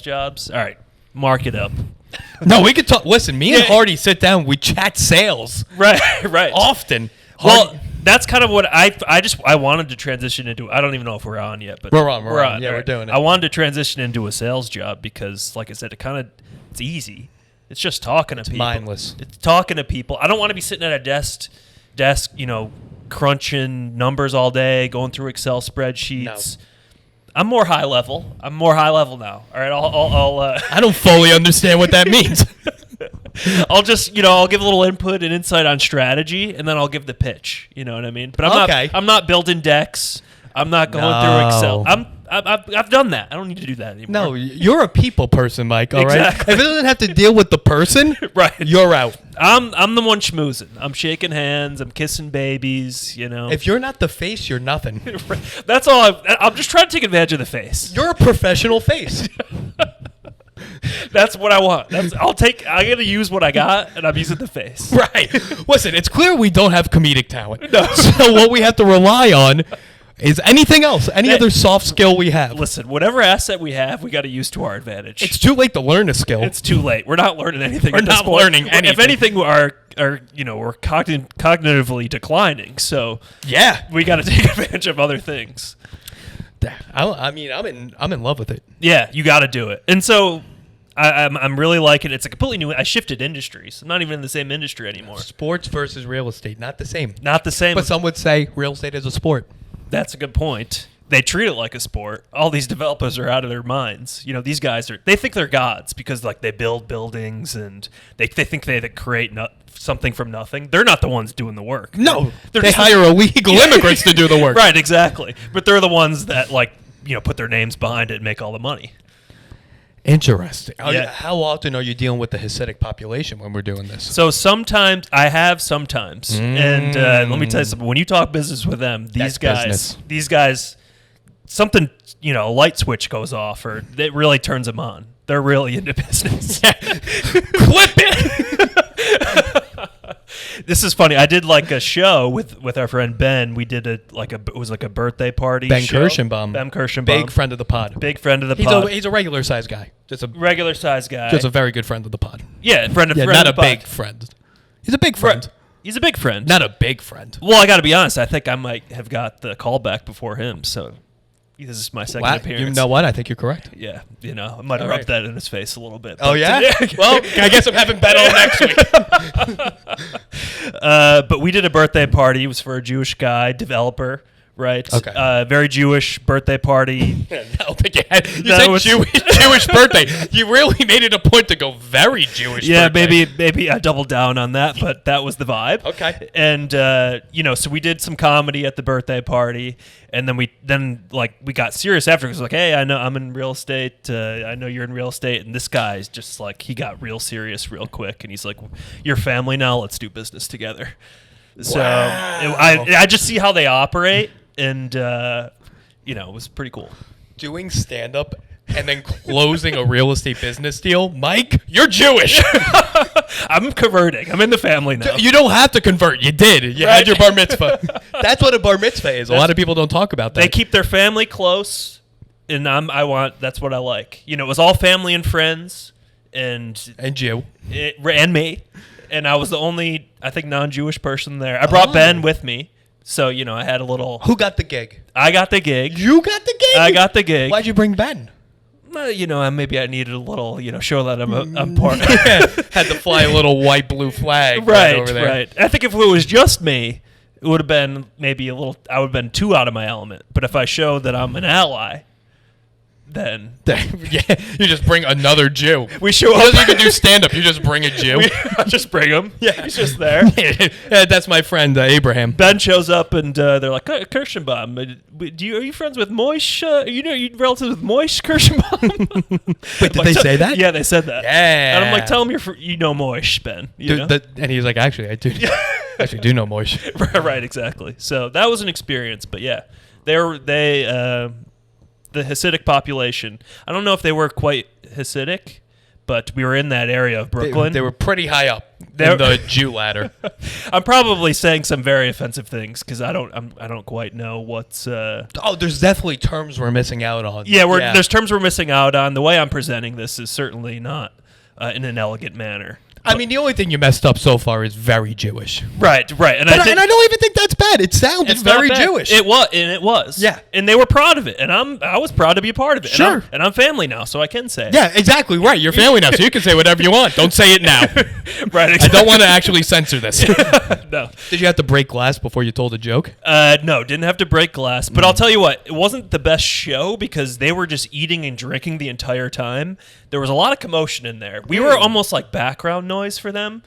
jobs. All right, mark it up. No, we could talk. Listen, me and Hardy sit down. We chat sales. Right. Often. Well, that's kind of what I wanted to transition into. I don't even know if we're on yet, but we're on. Yeah, right. we're doing it. I wanted to transition into a sales job because, like I said, it's easy. It's just talking to people. Mindless. It's talking to people. I don't want to be sitting at a desk, crunching numbers all day, going through Excel spreadsheets. No. I'm more high level now. All right, I'll I don't fully understand what that means. I'll just, I'll give a little input and insight on strategy, and then I'll give the pitch. You know what I mean? But I'm not building decks. I'm not going through Excel. I've done that. I don't need to do that anymore. No, you're a people person, Mike. All right. Exactly. If it doesn't have to deal with the person, right, you're out. I'm the one schmoozing. I'm shaking hands. I'm kissing babies. If you're not the face, you're nothing. That's all. I'm just trying to take advantage of the face. You're a professional face. That's what I want. I got to use what I got, and I'm using the face. Right. Listen, it's clear we don't have comedic talent. No. So what we have to rely on is anything else, any other soft skill we have. Listen, whatever asset we have, we got to use to our advantage. It's too late to learn a skill. It's too late. We're not learning anything. We're not learning anything. If anything, we're cognitively declining. So yeah, we got to take advantage of other things. I'm in love with it. Yeah, you got to do it. And so I'm really liking it. It's a completely new. I shifted industries. I'm not even in the same industry anymore. Sports versus real estate, not the same. Not the same. But some would say real estate is a sport. That's a good point. They treat it like a sport. All these developers are out of their minds. These guys they think they're gods because they build buildings and they think they create something from nothing. They're not the ones doing the work. No, they hire illegal immigrants to do the work. Right, exactly. But they're the ones that put their names behind it and make all the money. Interesting. Yeah. How often are you dealing with the Hasidic population when we're doing this? So sometimes. And let me tell you something. When you talk business with them, these guys, something, a light switch goes off or it really turns them on. They're really into business. Clip it. This is funny. I did a show with our friend Ben. We did it was a birthday party. Ben show. Kirschenbaum. Ben Kirschenbaum. Big friend of the pod. He's a regular size guy. Just a regular size guy. Just a very good friend of the pod. Yeah, friend of not the a big friend. He's a big friend. He's a big friend. Not a big friend. Well, I got to be honest. I think I might have got the call back before him. So this is my second appearance. You know what? I think you're correct. Yeah, I might have rubbed that in his face a little bit. Oh, yeah? Well, I guess I'm having Ben on next week. But we did a birthday party. It was for a Jewish guy, developer, right? Okay. Very Jewish birthday party. I don't think you had. You said Jewish birthday. You really made it a point to go very Jewish birthday. maybe I doubled down on that, but that was the vibe. Okay. And, so we did some comedy at the birthday party. And then we got serious after because hey, I know I'm in real estate. I know you're in real estate, and this guy's just he got real serious real quick, and he's like, "You're family now. Let's do business together." So I just see how they operate, and it was pretty cool. Doing stand up and then closing a real estate business deal, Mike, you're Jewish. I'm converting. I'm in the family now. You don't have to convert. You did. You had your bar mitzvah. That's what a bar mitzvah is. A lot of people don't talk about that. They keep their family close, and that's what I like. It was all family and friends, and Jew, and me, and I was the only, I think, non-Jewish person there. I brought Ben with me, so I had a little. Who got the gig? I got the gig. You got the gig? I got the gig. Why'd you bring Ben? Maybe I needed a little, show that I'm part. Had to fly a little white blue flag right over there. Right. I think if it was just me, it would have been maybe a little. I would have been too out of my element. But if I showed that I'm an ally, then you just bring another Jew. We show up. You can do stand up. You just bring a Jew. I just bring him. Yeah, he's just there. Yeah, that's my friend Abraham. Ben shows up and they're like, Kirschenbaum, are you friends with Moish? You relatives with Moish Kirschenbaum? Wait, did they say that? Yeah, they said that. Yeah. And I'm like, tell him you know Moish, Ben. And he's like, actually, I do. Actually, do know Moish. Right, exactly. So that was an experience, but yeah, the Hasidic population. I don't know if they were quite Hasidic, but we were in that area of Brooklyn. They were pretty high up. in the Jew ladder. I'm probably saying some very offensive things because I don't quite know what's. Oh, there's definitely terms we're missing out on. Yeah, there's terms we're missing out on. The way I'm presenting this is certainly not in an elegant manner. I mean, the only thing you messed up so far is very Jewish. Right. And I don't even think that's bad. It sounded very Jewish. It was. Yeah. And they were proud of it, and I was proud to be a part of it. Sure. And I'm family now, so I can say it. Yeah, exactly right. You're family now, so you can say whatever you want. Don't say it now. Right. Exactly. I don't want to actually censor this. No. Did you have to break glass before you told a joke? No, didn't have to break glass. But I'll tell you what, it wasn't the best show because they were just eating and drinking the entire time. There was a lot of commotion in there. We were almost like background noise for them,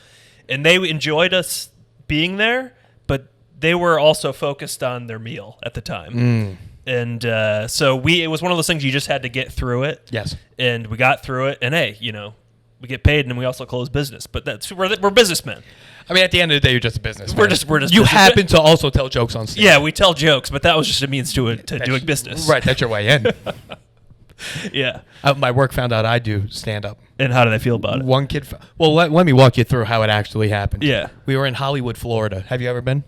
and they enjoyed us being there, but they were also focused on their meal at the time. And so it was one of those things you just had to get through it. Yes. And we got through it, and hey, we get paid, and we also close business. But we're businessmen. I mean, at the end of the day, you're just a businessman. We're just. You happen to also tell jokes on stage. Yeah, we tell jokes, but that was just a means to doing business. Right, that's your way in. Yeah. My work found out I do stand up. And how do they feel about it? One kid. Let me walk you through how it actually happened. Yeah. We were in Hollywood, Florida. Have you ever been?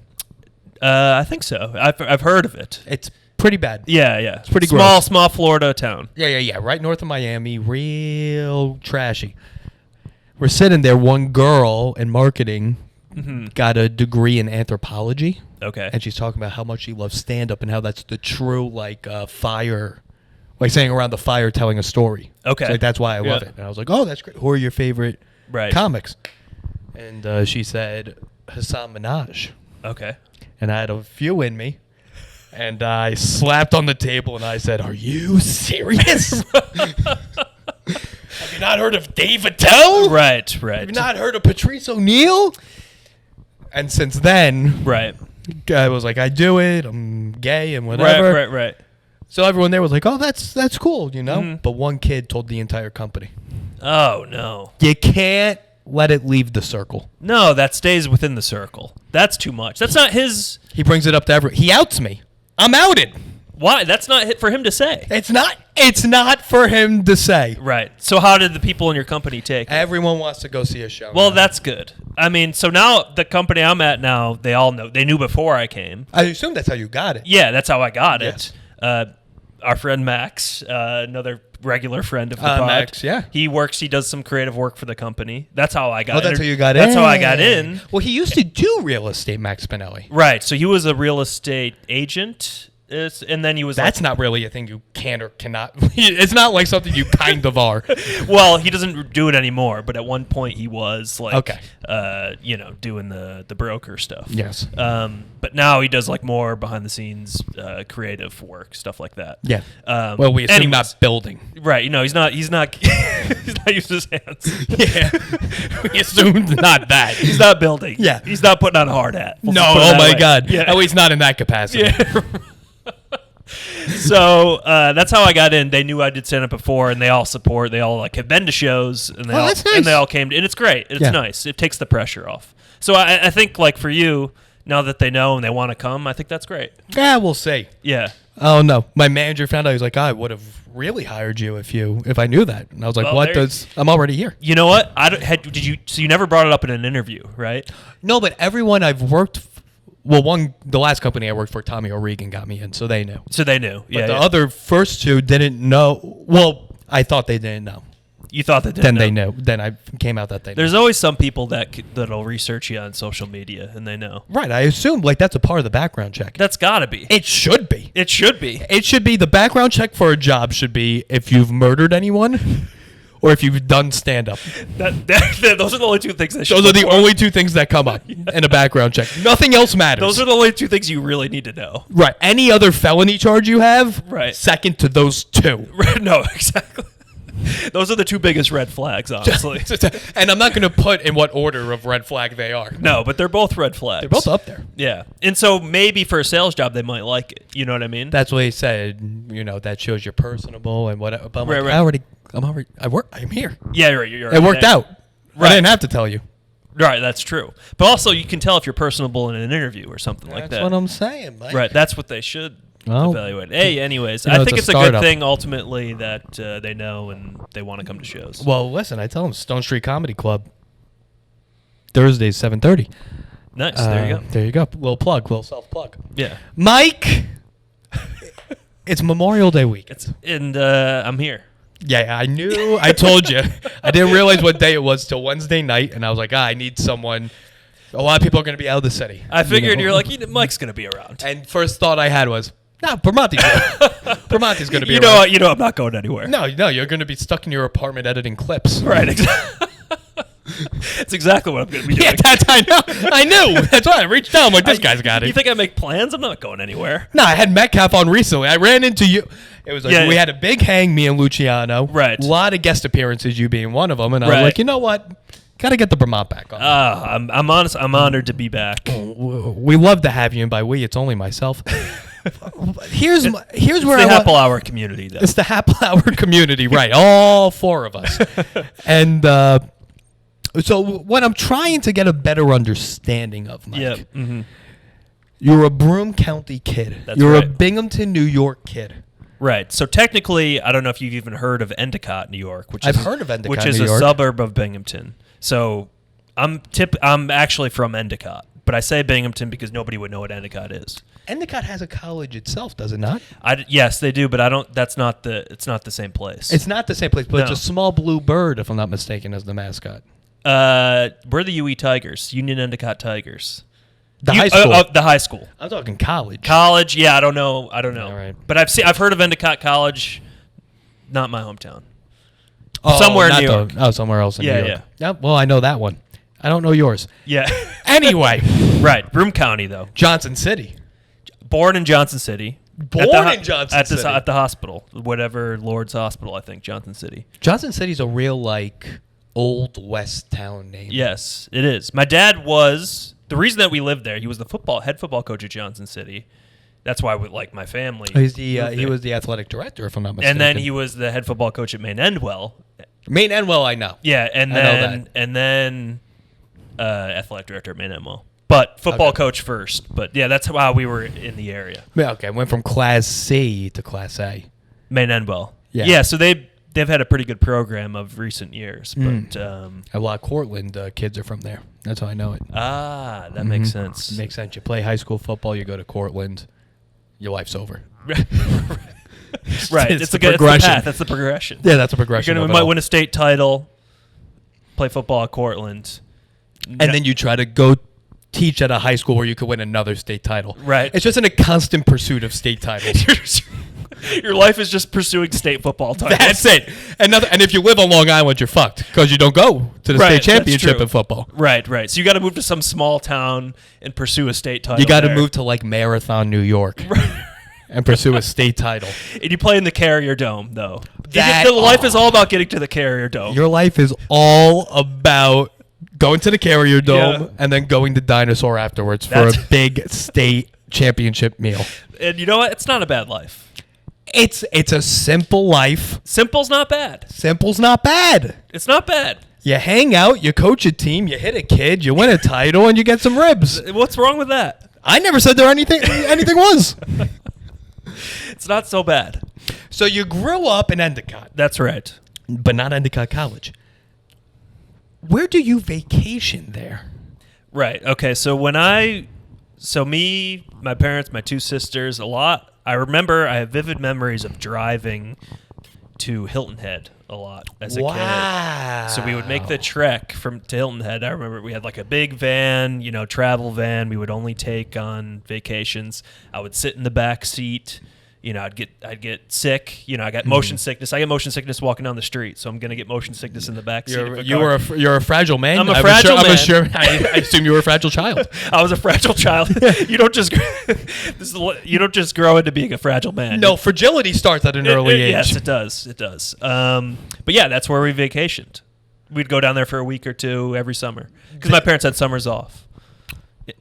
I think so. I've heard of it. It's pretty bad. Yeah. It's pretty small Florida town. Yeah. Right north of Miami, real trashy. We're sitting there. One girl in marketing got a degree in anthropology. Okay. And she's talking about how much she loves stand-up and how that's the true fire. Like saying around the fire, telling a story. Okay. So that's why I love it. And I was like, oh, that's great. Who are your favorite comics? And she said, Hassan Minaj. Okay. And I had a few in me. And I slapped on the table and I said, are you serious? Have you not heard of Dave Attell? Right. Have you not heard of Patrice O'Neal? And since then, I was like, I do it. I'm gay and whatever. Right. So everyone there was like, oh, that's cool, But one kid told the entire company. Oh, no. You can't let it leave the circle. No, that stays within the circle. That's too much. That's not his... He brings it up to everyone. He outs me. I'm outed. Why? That's not for him to say. It's not for him to say. Right. So how did the people in your company take it? Everyone wants to go see a show. Well, that's good. I mean, so now the company I'm at now, they all know. They knew before I came. I assume that's how you got it. Yeah, that's how I got it. Our friend Max, another regular friend of the pod. Max, yeah. He does some creative work for the company. That's how I got in. Oh, that's how you got in? That's how I got in. Well, he used to do real estate, Max Spinelli. Right. So he was a real estate agent. And then he was That's not really a thing you can or cannot. It's not like something you kind of are. Well, he doesn't do it anymore, but at one point he was okay. Doing the broker stuff. Yes. But now he does like more behind the scenes creative work, stuff like that. Yeah. Well, we assume not building. Right. He's not he's not using his hands. Yeah. We assumed not that. He's not building. Yeah. He's not putting on a hard hat. No, oh my God. Yeah. At least not in that capacity. Yeah. So that's how I got in. They knew I did stand up before, and they all support. They all have been to shows, and that's nice. And they all came, and it's great. It's nice. It takes the pressure off. So I think for you, now that they know and they want to come, I think that's great. Yeah, we'll see. Yeah. Oh no, my manager found out. He's like, I would have really hired you if I knew that. And I was like, I'm already here. You know what? So you never brought it up in an interview, right? No, but everyone I've worked. The last company I worked for, Tommy O'Regan, got me in, so they knew. Yeah. But the other first two didn't know. Well, I thought they didn't know. You thought they didn't know. Then they knew. Then I came out that they knew. There's always some people that'll research you on social media, and they know. Right. I assume that's a part of the background check. That's got to be. It should be. It should be. It should be. The background check for a job should be if you've murdered anyone. Or if you've done stand-up. Those are the only two things that should Those are the only two things that come up in a background check. Nothing else matters. Those are the only two things you really need to know. Right. Any other felony charge you have, second to those two. Right. No, exactly. Those are the two biggest red flags, honestly. And I'm not going to put in what order of red flag they are. No, but they're both red flags. They're both up there. Yeah. And so maybe for a sales job, they might like it. You know what I mean? That's what he said. That shows you're personable and whatever. But I'm here. Yeah, you're it worked out. Right. I didn't have to tell you. Right, that's true. But also, you can tell if you're personable in an interview or something like that. That's what I'm saying, Mike. Right, that's what they should evaluate. Hey, anyways, I think it's a good thing ultimately that they know and they want to come to shows. Well, listen, I tell them Stone Street Comedy Club. Thursdays, 7:30. Nice. There you go. There you go. Little plug, little self-plug. Yeah. Mike, it's Memorial Day week. I'm here. Yeah, I knew. I told you. I didn't realize what day it was till Wednesday night, and I was like, I need someone. A lot of people are going to be out of the city. I figured you're like, Mike's going to be around. And first thought I had was, Bramante's going to be you around. You know I'm not going anywhere. No, you're going to be stuck in your apartment editing clips. Right, exactly. That's exactly what I'm going to be doing. Yeah, I knew. That's why I reached out. I'm like, this guy's got it. You think I make plans? I'm not going anywhere. No, I had Metcalf on recently. I ran into you. It was like we had a big hang, me and Luciano. Right. A lot of guest appearances, you being one of them. And I was like, you know what? Got to get the Bramante back on. I'm honest. I'm honored to be back. We love to have you, and by we, it's only myself. Here's where the Happy Hour community, though. It's the Happy Hour community, right? All four of us. And so what I'm trying to get a better understanding of, Mike. Yeah. Mm-hmm. You're a Broome County kid. You're a Binghamton, New York kid. Right. So technically, I don't know if you've even heard of Endicott, New York, which I've heard of Endicott, which is New York. A suburb of Binghamton. So I'm actually from Endicott, but I say Binghamton because nobody would know what Endicott is. Endicott has a college itself, does it not? Yes, they do, but I don't. It's not the same place. It's not the same place, but No. it's a small blue bird, if I'm not mistaken, as the mascot. We're the UE Tigers, Union Endicott Tigers. High school. The high school. I'm talking college. College, yeah, I don't know. All right. But I've heard of Endicott College, not my hometown. Oh, Somewhere in New York. Somewhere else in New York. Yeah. Well, I know that one. I don't know yours. Yeah. Anyway. Right. Broome County, though. Johnson City. Born in Johnson City. Johnson City. At the hospital. Whatever Lord's Hospital, I think. Johnson City. Johnson City's a real, Old West town name. Yes, it is. My dad was... The reason that we lived there, he was the head football coach at Johnson City. That's why, my family... He was the athletic director, if I'm not mistaken. And then he was the head football coach at Maine Endwell. Maine Endwell, I know. Yeah, and then athletic director at Maine Endwell. But football coach first. But yeah, that's how we were in the area. Yeah, okay, went from Class C to Class A. Maine Endwell. Yeah. Yeah, so they've had a pretty good program of recent years. But a lot of Cortland kids are from there. That's how I know it. That makes sense. Makes sense. You play high school football, you go to Cortland, your life's over. Right. It's the path. That's the progression. Yeah, that's a progression. You might win a state title, play football at Cortland. And then you try to go teach at a high school where you could win another state title. Right. It's just in a constant pursuit of state titles. Your life is just pursuing state football titles. That's it. And if you live on Long Island, you're fucked because you don't go to the state championship in football. Right. So you got to move to some small town and pursue a state title. You got to move to Marathon, New York. And pursue a state title. And you play in the Carrier Dome, though. Life is all about getting to the Carrier Dome. Your life is all about going to the Carrier Dome and then going to Dinosaur afterwards for a big state championship meal. And you know what? It's not a bad life. It's a simple life. Simple's not bad. Simple's not bad. It's not bad. You hang out, you coach a team, you hit a kid, you win a title, and you get some ribs. What's wrong with that? I never said there anything was. It's not so bad. So you grew up in Endicott. That's right. But not Endicott College. Where do you vacation there? Right. Okay. So me, my parents, my two sisters, I remember I have vivid memories of driving to Hilton Head a lot as a kid. So we would make the trek to Hilton Head. I remember we had a big van, travel van we would only take on vacations. I would sit in the back seat. I'd get sick. I got motion sickness. I get motion sickness walking down the street, so I'm gonna get motion sickness in the back seat. You're a fragile man. I'm a fragile man. I assume you were a fragile child. I was a fragile child. You don't just grow into being a fragile man. No, fragility starts at an early age. Yes, it does. It does. But yeah, that's where we vacationed. We'd go down there for a week or two every summer because my parents had summers off.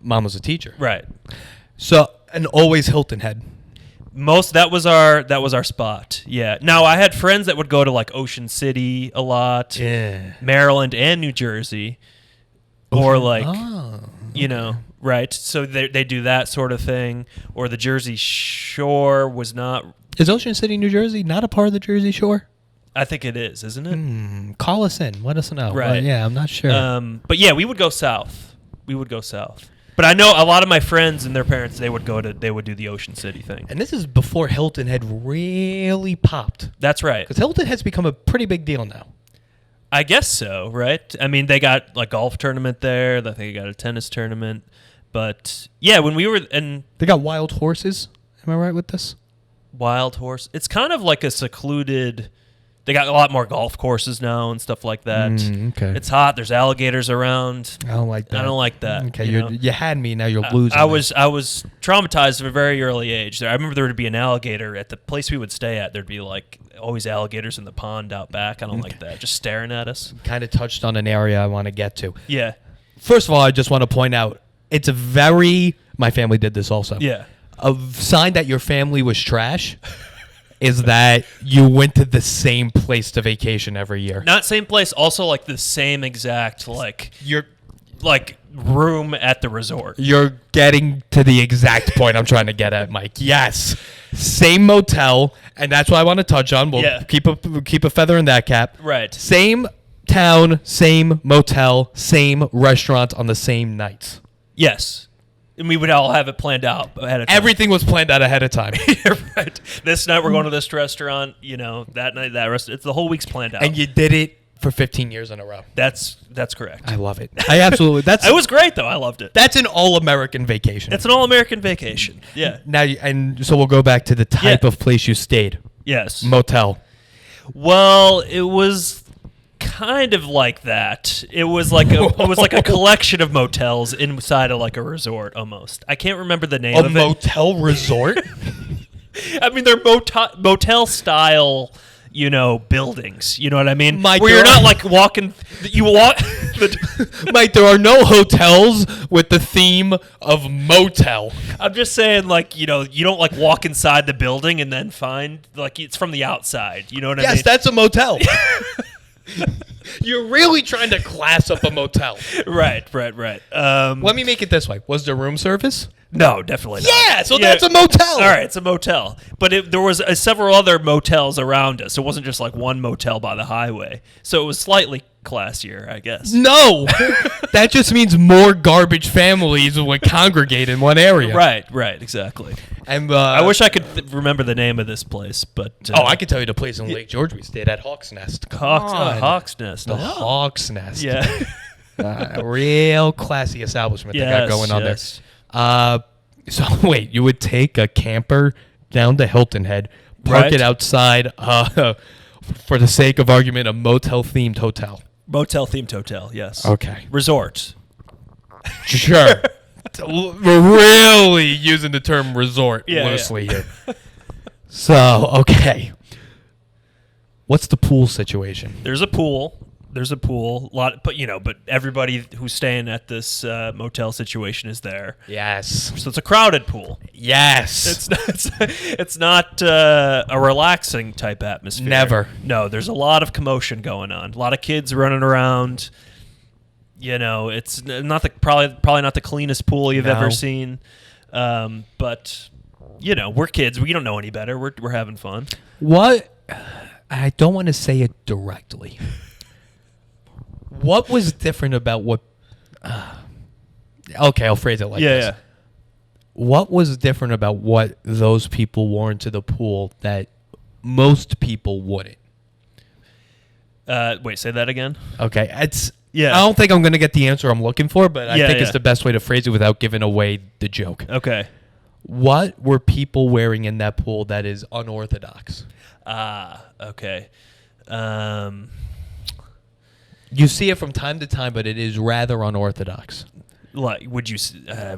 Mom was a teacher, right? So and always Hilton Head. That was our spot. Yeah. Now I had friends that would go to Ocean City a lot, Maryland and New Jersey, or right. So they do that sort of thing. Or the Jersey Shore was not. Is Ocean City, New Jersey, not a part of the Jersey Shore? I think it is, isn't it? Call us in. Let us know. Right. Yeah, I'm not sure. But yeah, we would go south. But I know a lot of my friends and their parents, they would do the Ocean City thing. And this is before Hilton had really popped. That's right. Because Hilton has become a pretty big deal now. I guess so, right? I mean, they got like golf tournament there. I think they got a tennis tournament. But yeah, when we were They got wild horses. Am I right with this? Wild horse. It's kind of like a secluded. They got a lot more golf courses now and stuff like that. Okay. It's hot. There's alligators around. I don't like that. I don't like that. Okay, you know? you had me. Now you're losing. I was traumatized at a very early age. I remember there would be an alligator at the place we would stay at. There'd be like always alligators in the pond out back. I don't like that. Just staring at us. Kind of touched on an area I want to get to. Yeah. First of all, I just want to point out it's a very. My family did this also. Yeah. A sign that your family was trash is that you went to the same place to vacation every year. Not same place. Also like the same exact You're room at the resort. You're getting to the exact point I'm trying to get at, Mike. Yes. Same motel, and that's what I want to touch on. We'll keep a feather in that cap. Right. Same town, same motel, same restaurant on the same nights. Yes. And we would all have it planned out ahead of time. Everything was planned out ahead of time. Right. This night we're going to this restaurant, that night that restaurant. It's the whole week's planned out. And you did it for 15 years in a row. That's correct. I love it. I absolutely. It was great though. I loved it. That's an all-American vacation. It's an all-American vacation. Yeah. Now, and so we'll go back to the type of place you stayed. Yes. Motel. Well, it was kind of like that. It was like a collection of motels inside of like a resort almost. I can't remember the name of it. A motel resort? I mean, they're motel style, buildings. You know what I mean? Mike, where you're not like walking. You walk. Mike, there are no hotels with the theme of motel. I'm just saying, you don't like walk inside the building and then find it's from the outside. You know what I mean? Yes, that's a motel. You're really trying to class up a motel. Right. Let me make it this way. Was there room service? No, definitely not. Yeah, so that's a motel. All right, it's a motel. But there was several other motels around us. It wasn't just like one motel by the highway. So it was slightly classier, I guess. No. That just means more garbage families would congregate in one area. Right, exactly. And I wish I could remember the name of this place, but... I could tell you the place in Lake George we stayed at, Hawk's Nest. Hawk's Nest. The Hawk's Nest. Yeah. A real classy establishment they got going on there. So wait, you would take a camper down to Hilton Head, park it outside, for the sake of argument, a motel-themed hotel. Motel-themed hotel, yes. Okay. Resort. Sure. We're really using the term resort loosely here. So, okay. What's the pool situation? There's a pool. But everybody who's staying at this motel situation is there. Yes. So it's a crowded pool. Yes. It's not a relaxing type atmosphere. Never. No, there's a lot of commotion going on. A lot of kids running around. It's not probably not the cleanest pool you've ever seen. But we're kids. We don't know any better. We're having fun. What? I don't want to say it directly. What was different about what... okay, I'll phrase it like this. Yeah. What was different about what those people wore into the pool that most people wouldn't? Wait, say that again? Okay, I don't think I'm going to get the answer I'm looking for, but I think it's the best way to phrase it without giving away the joke. Okay. What were people wearing in that pool that is unorthodox? Okay. You see it from time to time, but it is rather unorthodox. Like, would you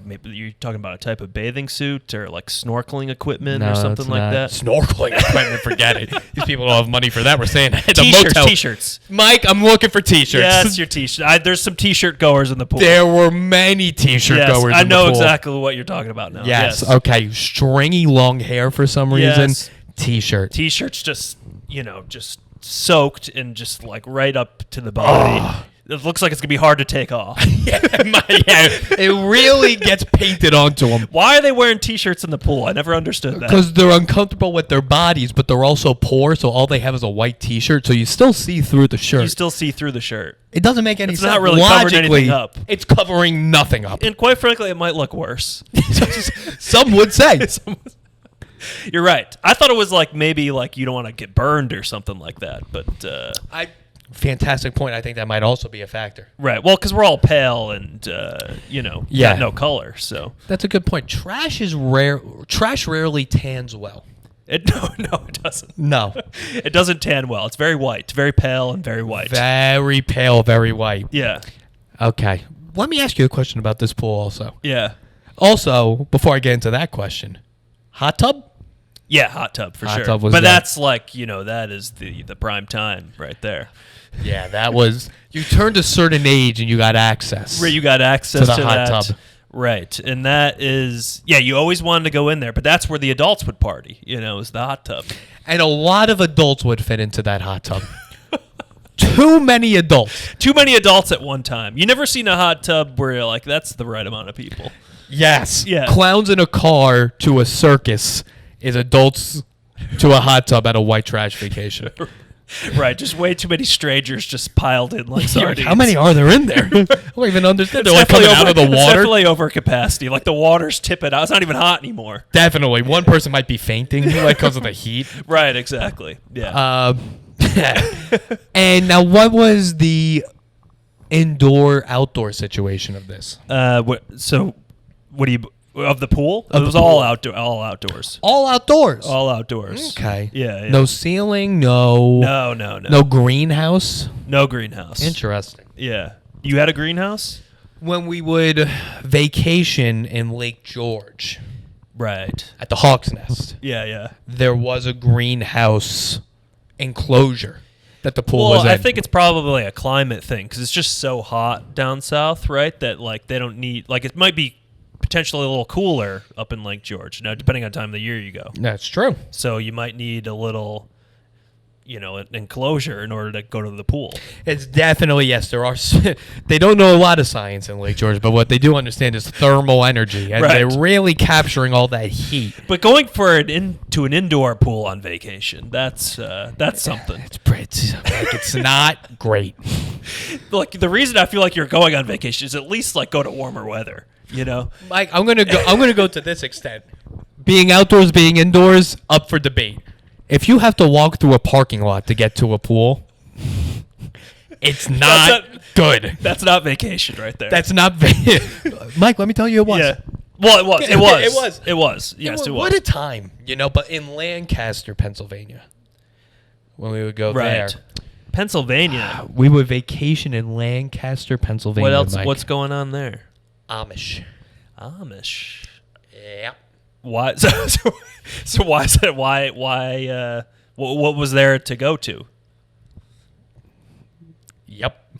maybe you're talking about a type of bathing suit or like snorkeling equipment or something like that? Snorkeling equipment, forget it. These people don't have money for that. We're saying T-shirts. Mike, I'm looking for T-shirts. Yes, your T-shirt. There's some T-shirt goers in the pool. There were many T-shirt goers in the pool. I know exactly what you're talking about now. Yes. Okay. Stringy long hair for some reason. Yes. T-shirt. T-shirts just soaked and just like right up to the body. It looks like it's gonna be hard to take off. It really gets painted onto them. Why are they wearing T-shirts in the pool? I never understood that. Because they're uncomfortable with their bodies, but they're also poor, so all they have is a white T-shirt, so you still see through the shirt. You still see through the shirt. It doesn't make any sense. It's not really covering anything up. It's covering nothing up. And quite frankly, it might look worse. Some would say. You're right. I thought it was like maybe like you don't want to get burned or something like that, but fantastic point. I think that might also be a factor. Right. Well, because we're all pale and got no color. So that's a good point. Trash is rare. Trash rarely tans well. No, it doesn't. No, it doesn't tan well. It's very white, very pale, and very white. Very pale, very white. Yeah. Okay. Let me ask you a question about this pool, also. Yeah. Also, before I get into that question, hot tub. Yeah, hot tub for hot sure. Tub was but there. That's like that is the prime time right there. Yeah, that was. You turned a certain age and you got access. You got access to the hot that. tub. Right, and that is you always wanted to go in there, but that's where the adults would party. Is the hot tub, and a lot of adults would fit into that hot tub. Too many adults at one time. You never seen a hot tub where you're like, that's the right amount of people. Yes. Yeah. Clowns in a car to a circus is adults to a hot tub at a white trash vacation. Right, just way too many strangers just piled in like sardines. How many are there in there? I don't even understand. They're like coming out of the water. It's definitely over capacity. Like the water's tipping out. It's not even hot anymore. Definitely. One person might be fainting because of the heat. Right, exactly. Yeah. And now what was the indoor-outdoor situation of this? What do you... Of the pool? It was all outdoors. All outdoors? All outdoors. Okay. Yeah. No ceiling, no... No. No greenhouse? No greenhouse. Interesting. Yeah. You had a greenhouse? When we would vacation in Lake George. Right. At the Hawk's Nest. Yeah. There was a greenhouse enclosure that the pool was in. I think it's probably a climate thing because it's just so hot down south, right? That like they don't need... Like it might be potentially a little cooler up in Lake George. Now, depending on time of the year you go. That's true. So you might need a little, an enclosure in order to go to the pool. It's definitely, yes, there are. They don't know a lot of science in Lake George, but what they do understand is thermal energy, and they're really capturing all that heat. But going for an indoor pool on vacation, that's something. It's not great. Like the reason I feel like you're going on vacation is at least like go to warmer weather. Mike, I'm gonna go to this extent. Being outdoors, being indoors, up for debate. If you have to walk through a parking lot to get to a pool, it's not good. That's not vacation right there. That's not Mike, let me tell you it was. Yeah. Well, it was. It was. It was. Yes, it was. What a time, But in Lancaster, Pennsylvania, when we would go there. Pennsylvania. We would vacation in Lancaster, Pennsylvania. What else? Mike. What's going on there? Amish. Yeah. Why? So why is that? Why? What was there to go to? Yep.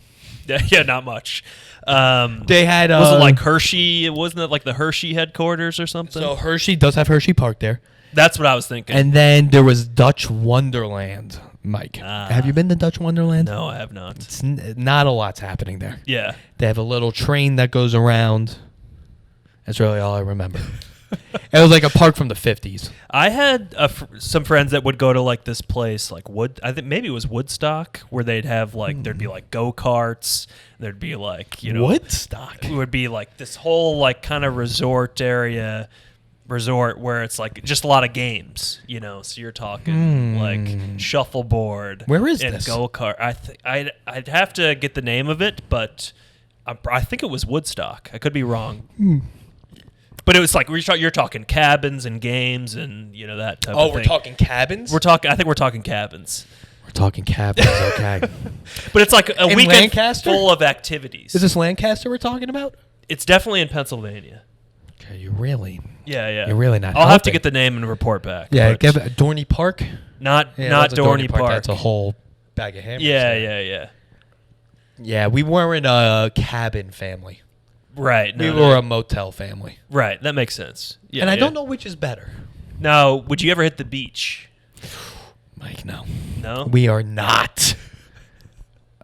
Yeah, not much. They had. Was it like Hershey? Wasn't it like the Hershey headquarters or something? So Hershey does have Hershey Park there. That's what I was thinking. And then there was Dutch Wonderland, Mike. Have you been to Dutch Wonderland? No, I have not. It's not a lot's happening there. Yeah. They have a little train that goes around. That's really all I remember. It was like a park from the 50s. I had some friends that would go to like this place, like I think maybe it was Woodstock, where they'd have like there'd be like go-karts. There'd be like Woodstock. It would be like this whole like kind of resort where it's like just a lot of games, So you're talking like shuffleboard. Where is and this? Go-kart. I'd have to get the name of it, but I think it was Woodstock. I could be wrong. But it was like you're talking cabins and games and that type of thing. Oh, we're talking cabins? I think we're talking cabins. We're talking cabins, okay. But it's like a in weekend Lancaster? full of activities. Is this Lancaster we're talking about? It's definitely in Pennsylvania. Okay, you really... Yeah. You're really not I'll have to helping. get the name and report back. Yeah, Dorney Park? Not Dorney Park. That's a whole bag of hammers. Yeah. Yeah, we weren't a cabin family. Right. We were a motel family. Right, that makes sense. Yeah, and I don't know which is better. Now, would you ever hit the beach? Mike, no. No? We are not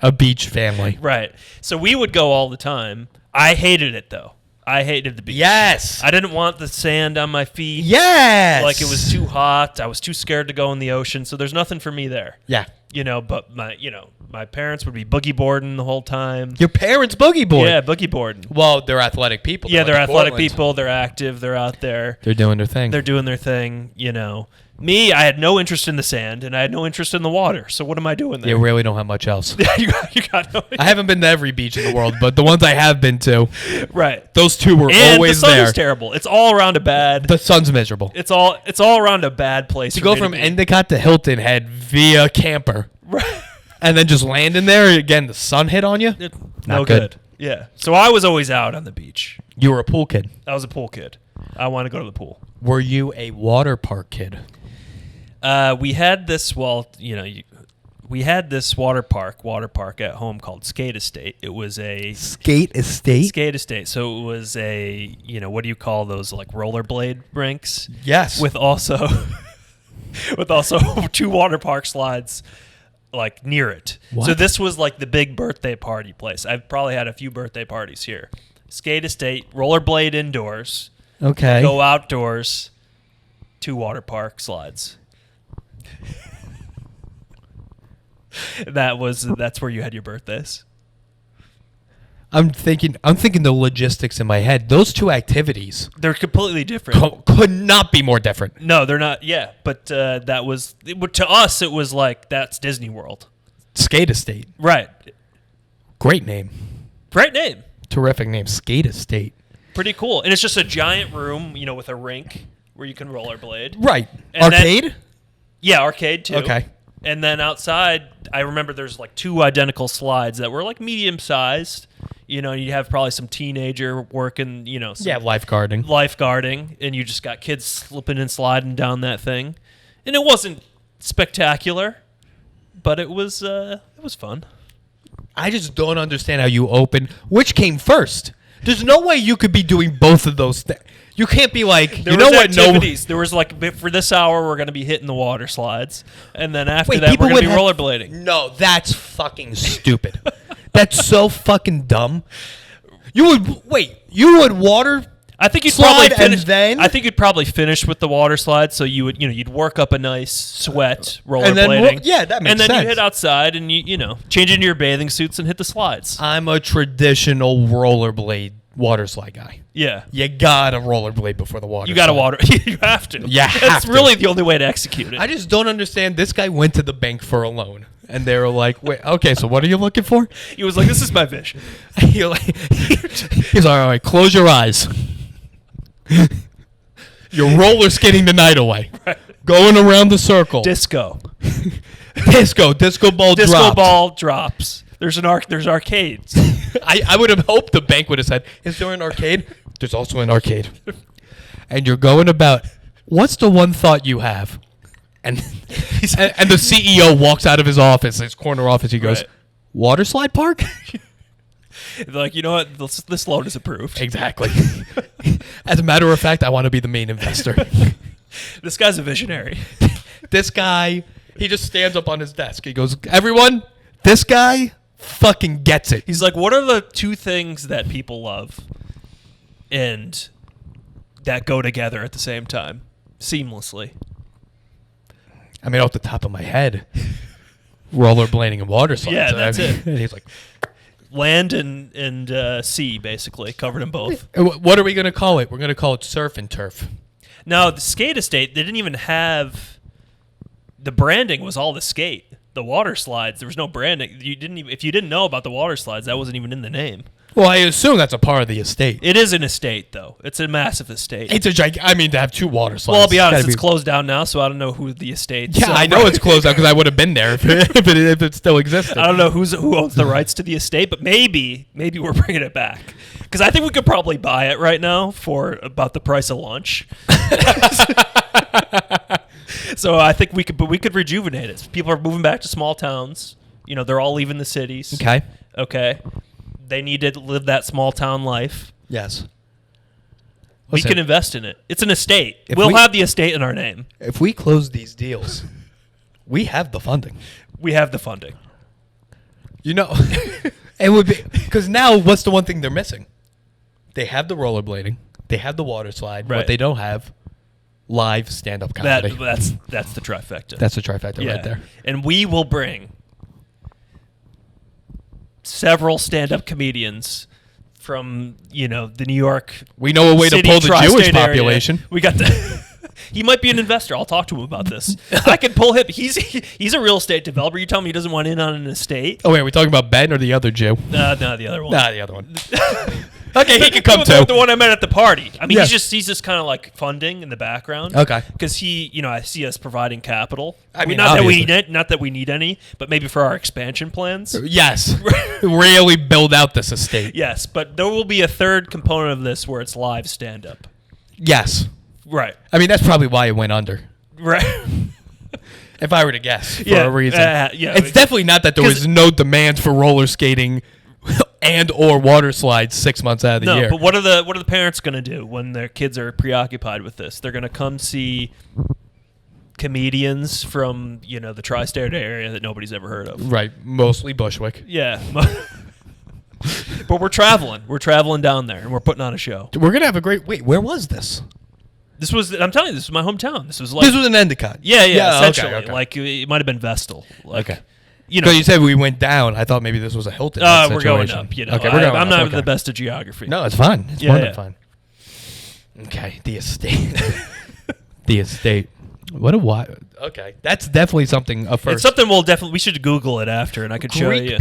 a beach family. Right. So we would go all the time. I hated it, though. I hated the beach. Yes. I didn't want the sand on my feet. Yes. Like, it was too hot. I was too scared to go in the ocean. So there's nothing for me there. Yeah. But my parents would be boogie boarding the whole time. Your parents boogie board? Yeah, boogie boarding. Well, they're athletic people. Yeah, they're athletic people. They're active. They're out there. They're doing their thing. They're doing their thing, Me, I had no interest in the sand, and I had no interest in the water. So what am I doing there? You really don't have much else. you got no I haven't been to every beach in the world, but the ones I have been to, right? Those two were and always the sun there. is terrible. It's all around a bad. The sun's miserable. It's all around a bad place. To go from Endicott to Hilton Head via camper, right, and then just land in there again. The sun hit on you. No good. Yeah. So I was always out on the beach. You were a pool kid. I was a pool kid. I want to go to the pool. Were you a water park kid? We had this. We had this water park at home called Skate Estate. It was a Skate Estate. Skate Estate. So it was a what do you call those, like rollerblade rinks? Yes. With also two water park slides like near it. What? So this was like the big birthday party place. I've probably had a few birthday parties here. Skate Estate, rollerblade indoors. Okay. Go outdoors. 2 water park slides. That's where you had your birthdays. I'm thinking the logistics in my head. Those two activities, They're completely different. could not be more different. No, they're not. Yeah, but to us it was like that's Disney World. Skate Estate. Right. Great name. Great name. Terrific name. Skate Estate. Pretty cool. And it's just a giant room, with a rink where you can rollerblade. Right. And Arcade? Yeah, arcade too. Okay. And then outside, I remember there's like 2 identical slides that were like medium sized. You have probably some teenager working, some Lifeguarding. and you just got kids slipping and sliding down that thing. And it wasn't spectacular, but it was fun. I just don't understand how you open. Which came first? There's no way you could be doing both of those things. You can't be like, There was activities. There was like, for this hour, we're going to be hitting the water slides. And then after that, we're going to be rollerblading. No, that's fucking stupid. That's so fucking dumb. You would water I think you'd slide probably finish. and then? I think you'd probably finish with the water slide, so you would, you'd work up a nice sweat rollerblading. And then, yeah, that makes sense. And then sense. you hit outside and you change into your bathing suits and hit the slides. I'm a traditional rollerblade water slide guy. Yeah, You gotta rollerblade before the water. you got to slide. water. You have to. You have That's to. really the only way to execute it. I just don't understand. This guy went to the bank for a loan, and they were like, "Wait, okay, so what are you looking for?" He was like, "This is my vision." He's like, "All right, close your eyes. You're roller skating the night away, Right. going around the circle. Disco Disco ball drops. There's arcades. I would have hoped the bank would have said, "Is there an arcade?" There's also an arcade. And you're going about, what's the one thought you have? And and the CEO walks out of his office, his corner office. He goes, Right. "Water slide park?" They're like, you know what? This loan is approved. Exactly. As a matter of fact, I want to be the main investor. This guy's a visionary. This guy, he just stands up on his desk. He goes, "Everyone, this guy fucking gets it." He's like, what are the 2 things that people love and that go together at the same time seamlessly? I mean, off the top of my head, rollerblading and water slides. Yeah, that's it. And he's like, Land and sea, basically, covered in both. "What are we going to call it? We're going to call it surf and turf." Now, the Skate Estate, they didn't even have... The branding was all the skate. The water slides, there was no branding. If you didn't know about the water slides, that wasn't even in the name. Well, I assume that's a part of the estate. It is an estate, though. It's a massive estate. It's a to have 2 water slides. Well, I'll be honest, it's closed down now, so I don't know who the estate. Yeah, I know it's closed down because I would have been there if it still existed. I don't know who owns the rights to the estate, but maybe we're bringing it back. Because I think we could probably buy it right now for about the price of lunch. So I think we could rejuvenate it. People are moving back to small towns. They're all leaving the cities. Okay. They need to live that small town life. Yes. We can invest in it. It's an estate. We'll have the estate in our name. If we close these deals, we have the funding. We have the funding. You know, it would be because now what's the one thing they're missing? They have the rollerblading, they have the water slide. Right. What they don't have, live stand-up comedy. That's the trifecta. That's the trifecta right there. And we will bring several stand-up comedians from the New York. We know a way to pull the Jewish population. Area. We got the. He might be an investor. I'll talk to him about this. I can pull him. He's a real estate developer. You tell me he doesn't want in on an estate? Oh wait, are we talking about Ben or the other Jew? No, the other one. Nah, the other one. Okay, he can come too. The one I met at the party. I mean, he's just kind of like funding in the background. Okay. Because I see us providing capital. I mean, not that we need any, but maybe for our expansion plans. Yes. Really build out this estate. Yes, but there will be a third component of this where it's live stand-up. Yes. Right. I mean, that's probably why it went under. Right. If I were to guess, for a reason. It's definitely not that there was no demand for roller skating and or water slides 6 months out of the year. But what are the parents going to do when their kids are preoccupied with this? They're going to come see comedians from the tri-state area that nobody's ever heard of. Right, mostly Bushwick. Yeah. But we're traveling down there, and we're putting on a show. We're gonna have a great. Wait, where was this? I'm telling you, this was my hometown. This was an Endicott. Yeah, essentially. Okay. Like it might have been Vestal. Like, okay. You said we went down. I thought maybe this was a Hilton. We're going up. Okay, we're going up. I'm not the best at geography. No, it's fine. It's more than fine. Okay, the estate. The estate. What a wild. Okay, that's definitely something. A first. It's something we should Google it after, and I could show you.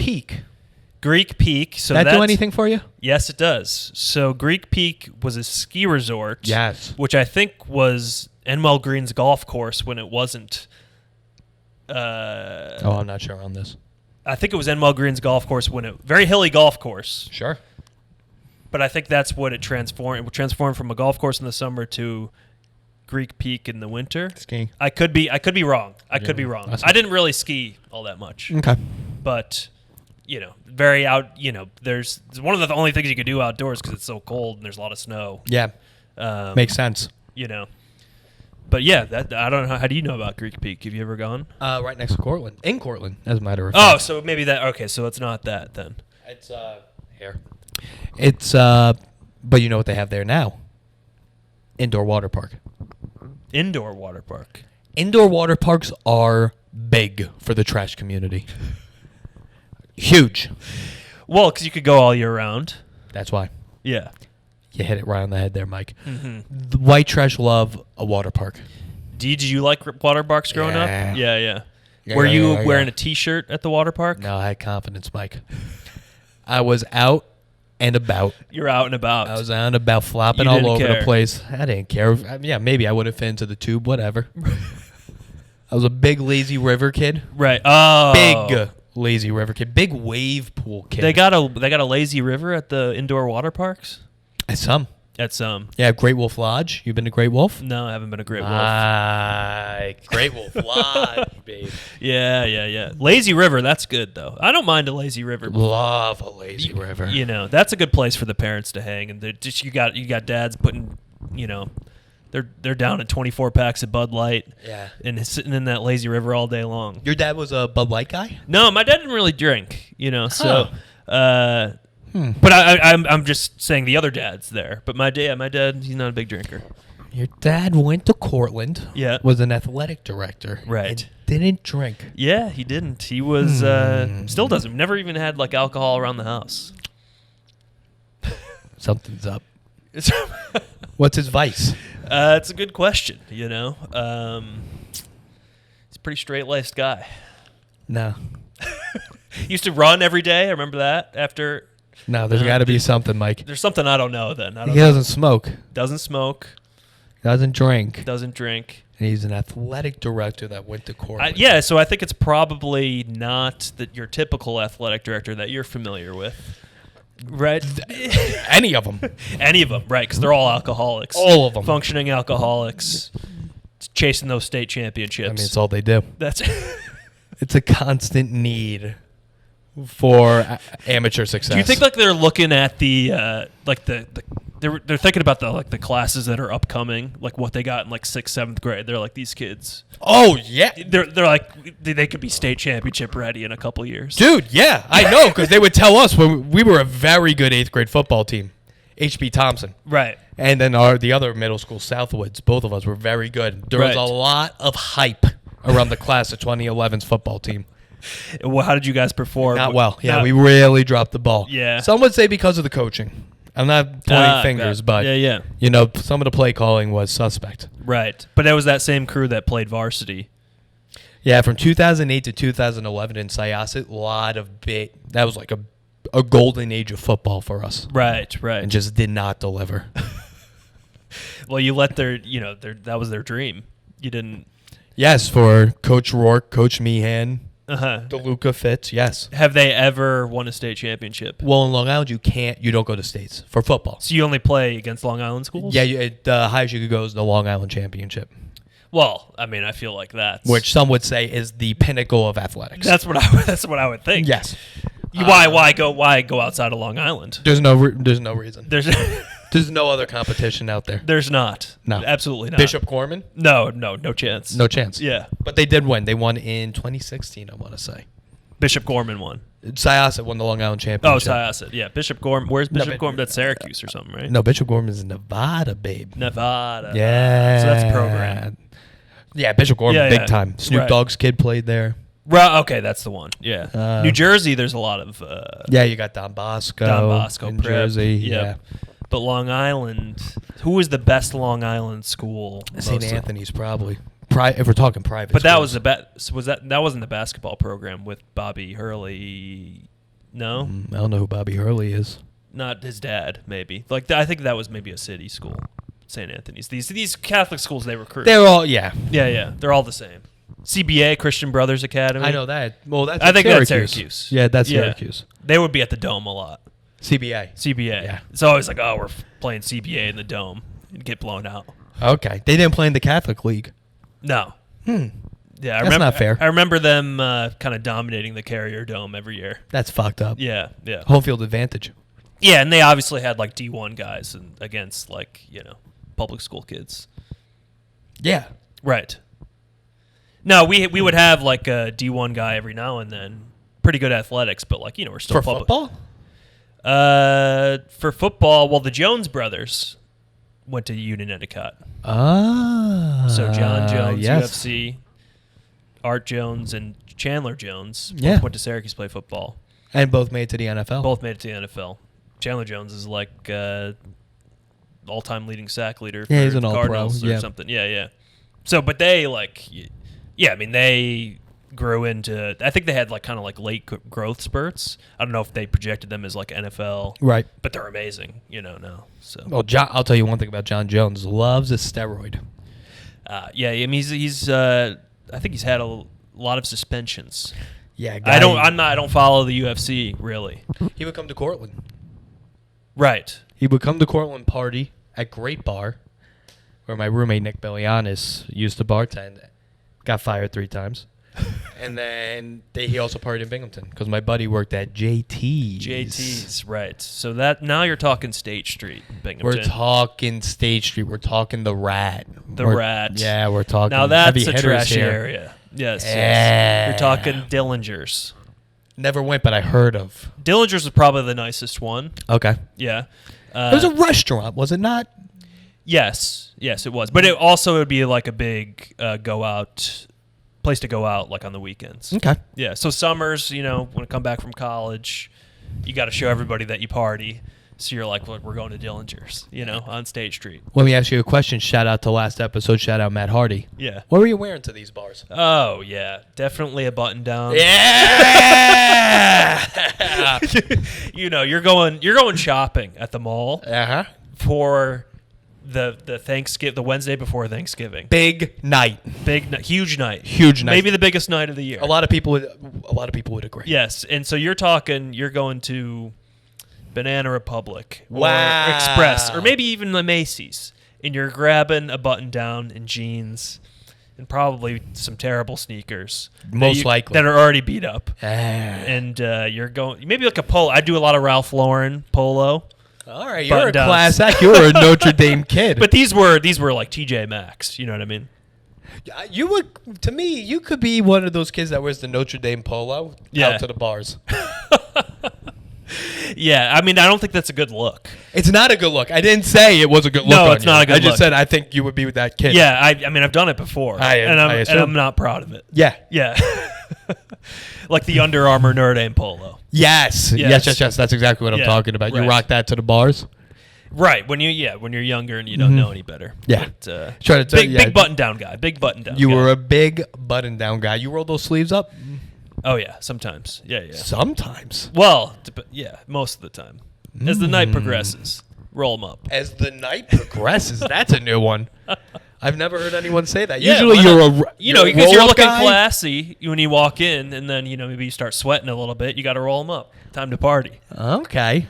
Greek Peak. So that do anything for you? Yes, it does. So Greek Peak was a ski resort. Yes. Which I think was Enwell Green's golf course when it wasn't. I'm not sure on this. I think it was Enwell Green's golf course very hilly golf course. Sure. But I think that's what it transformed. It transformed from a golf course in the summer to Greek Peak in the winter. Skiing. I could be wrong. I didn't really ski all that much. Okay. But very out. There's one of the only things you can do outdoors because it's so cold and there's a lot of snow. Yeah. Makes sense. But yeah, I don't know. How do you know about Greek Peak? Have you ever gone? Right next to Cortland. In Cortland, as a matter of fact. Oh, so maybe that. Okay, so it's not that then. It's here. It's but you know what they have there now? Indoor water park. Indoor water park. Indoor water parks are big for the trash community. Huge. Well, because you could go all year round. That's why. Yeah. You hit it right on the head there, Mike. Mm-hmm. The white trash love a water park. Did you like water parks growing up? Yeah. Were you wearing a T-shirt at the water park? No, I had confidence, Mike. I was out and about. You're out and about. I was out and about, flopping all over the place. I didn't care. Maybe I would have fit into the tube, whatever. I was a big lazy river kid. Right. Oh. Big lazy river kid. Big wave pool kid. They got a lazy river at the indoor water parks? At some. Yeah, Great Wolf Lodge. You been to Great Wolf? No, I haven't been to Great Wolf. Great Wolf Lodge, babe. Yeah. Lazy River, that's good though. I don't mind a lazy river. Love a lazy river. That's a good place for the parents to hang, and you got dads putting, they're down in 24 packs of Bud Light. Yeah. And sitting in that lazy river all day long. Your dad was a Bud Light guy? No, my dad didn't really drink. So. But I'm just saying the other dads there. But my dad, he's not a big drinker. Your dad went to Cortland. Yeah. Was an athletic director. Right. And didn't drink. Yeah, he didn't. He was still doesn't. Never even had like alcohol around the house. Something's up. What's his vice? It's a good question. He's a pretty straight-laced guy. No. He used to run every day. I remember that after. No, there's got to be something, Mike. There's something I don't know then. He doesn't smoke. Doesn't smoke. Doesn't drink. Doesn't drink. And he's an athletic director that went to Cortland. Yeah, so I think it's probably not your typical athletic director that you're familiar with. Right? Any of them. Any of them, right, because they're all alcoholics. All of them. Functioning alcoholics. Chasing those state championships. I mean, it's all they do. That's It's a constant need for amateur success. Do you think they're looking at the they're thinking about the classes that are upcoming, like what they got in like 6th, 7th grade. They're like, these kids. Oh yeah, they're like they could be state championship ready in a couple years. Dude, yeah, I know, because they would tell us when we were a very good 8th grade football team, HB Thompson. Right. And then the other middle school, Southwoods, both of us were very good. There was a lot of hype around the class of 2011's football team. Well, how did you guys perform? Not well. Yeah, we really dropped the ball. Yeah. Some would say because of the coaching. I'm not pointing fingers, but some of the play calling was suspect. Right. But that was that same crew that played varsity. Yeah, from 2008 to 2011 in Syosset, that was like a golden age of football for us. Right. And just did not deliver. Well, you let that was their dream. You didn't. Yes, for Coach Rourke, Coach Meehan, Uh-huh. DeLuca Fitz, yes. Have they ever won a state championship? Well, in Long Island, you don't go to states for football. So you only play against Long Island schools? Yeah, the highest you could go is the Long Island Championship. Well, I mean, I feel like that's... Which some would say is the pinnacle of athletics. That's what I would think. Yes. Why go outside of Long Island? There's no reason. There's no other competition out there. There's not. No. Absolutely not. Bishop Gorman? No chance. No chance. Yeah. But they did win. They won in 2016, I want to say. Bishop Gorman won. Syosset won the Long Island Championship. Oh, Syosset. Yeah. Bishop Gorman. Where's Bishop Gorman? That's Syracuse or something, right? No, Bishop Gorman's in Nevada, babe. Nevada. Yeah. So that's a program. Yeah, Bishop Gorman, big time. Snoop Dogg's kid played there. Right. Okay, that's the one. Yeah. New Jersey, there's a lot of... you got Don Bosco in Jersey. Yeah. But Long Island, who was the best Long Island school? St. Anthony's probably. If we're talking private. But schools. that wasn't the basketball program with Bobby Hurley? No, I don't know who Bobby Hurley is. Not his dad, maybe. Like I think that was maybe a city school, St. Anthony's. These Catholic schools they recruit. They're all yeah. They're all the same. CBA, Christian Brothers Academy. I know that. Well, I think that's Syracuse. Yeah, that's Syracuse. They would be at the Dome a lot. CBA. Yeah. It's always like, oh, we're playing CBA in the Dome and get blown out. Okay. They didn't play in the Catholic League. No. Yeah, That's not fair. I remember them kind of dominating the Carrier Dome every year. That's fucked up. Yeah. Home field advantage. Yeah, and they obviously had like D1 guys against like, public school kids. Yeah. Right. No, we would have like a D1 guy every now and then. Pretty good athletics, but like, we're still for football? For football, well, the Jones brothers went to Union Endicott. So John Jones, UFC, Art Jones, and Chandler Jones both went to Syracuse to play football. And both made it to the NFL. Both made it to the NFL. Chandler Jones is like all-time leading sack leader for he's an the Cardinals all-pro. or something. Yeah. So, but they they grew into. I think they had like kind of like late growth spurts. I don't know if they projected them as like NFL, right? But they're amazing, now. So, well, I'll tell you one thing about John Jones: loves a steroid. I mean, he's. I think he's had a lot of suspensions. Yeah, I don't follow the UFC really. He would come to Cortland. Right. He would come to Cortland party at Great Bar, where my roommate Nick Bellianis used to bartend. Got fired 3 times. And then he also partied in Binghamton because my buddy worked at JT's, right. So now you're talking State Street, Binghamton. We're talking State Street. We're talking the Rat. Rat. Yeah, we're talking. Now that's heavy a trashy here. area. Yes. You're talking Dillinger's. Never went, but I heard of. Dillinger's was probably the nicest one. Okay. Yeah. It was a restaurant, was it not? Yes, it was. But it would be like a big place to go out like on the weekends. Okay. Yeah. So summers, when I come back from college, you got to show everybody that you party. So you're like, look, we're going to Dillinger's, on State Street. Let me ask you a question. Shout out to last episode. Shout out Matt Hardy. Yeah. What were you wearing to these bars? Oh, yeah. Definitely a button down. Yeah. You're going shopping at the mall for the Wednesday before Thanksgiving. Big night. Huge night. Maybe the biggest night of the year. A lot of people would agree. Yes. And so you're going to Banana Republic or wow. Express or maybe even the Macy's, and you're grabbing a button down and jeans and probably some terrible sneakers most likely that are already beat up and you're going maybe like a polo. I do a lot of Ralph Lauren polo. All right, you're a button-downs. class act. You were a Notre Dame kid. But these were like TJ Maxx. You know what I mean? You would, to me, you could be one of those kids that wears the Notre Dame polo out to the bars. Yeah, I mean, I don't think that's a good look. It's not a good look. I didn't say it was a good look. No, on it's you. not a good I just look. said I think you would be with that kid. Yeah, I mean, I've done it before, and I'm not proud of it. Yeah. Yeah. Like the Under Armour Notre Dame polo. Yes. That's exactly what I'm talking about. Right. You rock that to the bars. Right, when you're younger and you don't know any better. Yeah. But, Try to tell big button down guy. Big button down. You guy. were a big button down guy. You roll those sleeves up? Oh yeah, sometimes. Yeah. Sometimes. Well, yeah, most of the time. As the night progresses, roll them up. As the night progresses, that's a new one. I've never heard anyone say that. Yeah, Usually because you're looking guy. classy when you walk in, and then maybe you start sweating a little bit. You got to roll them up. Time to party. Okay.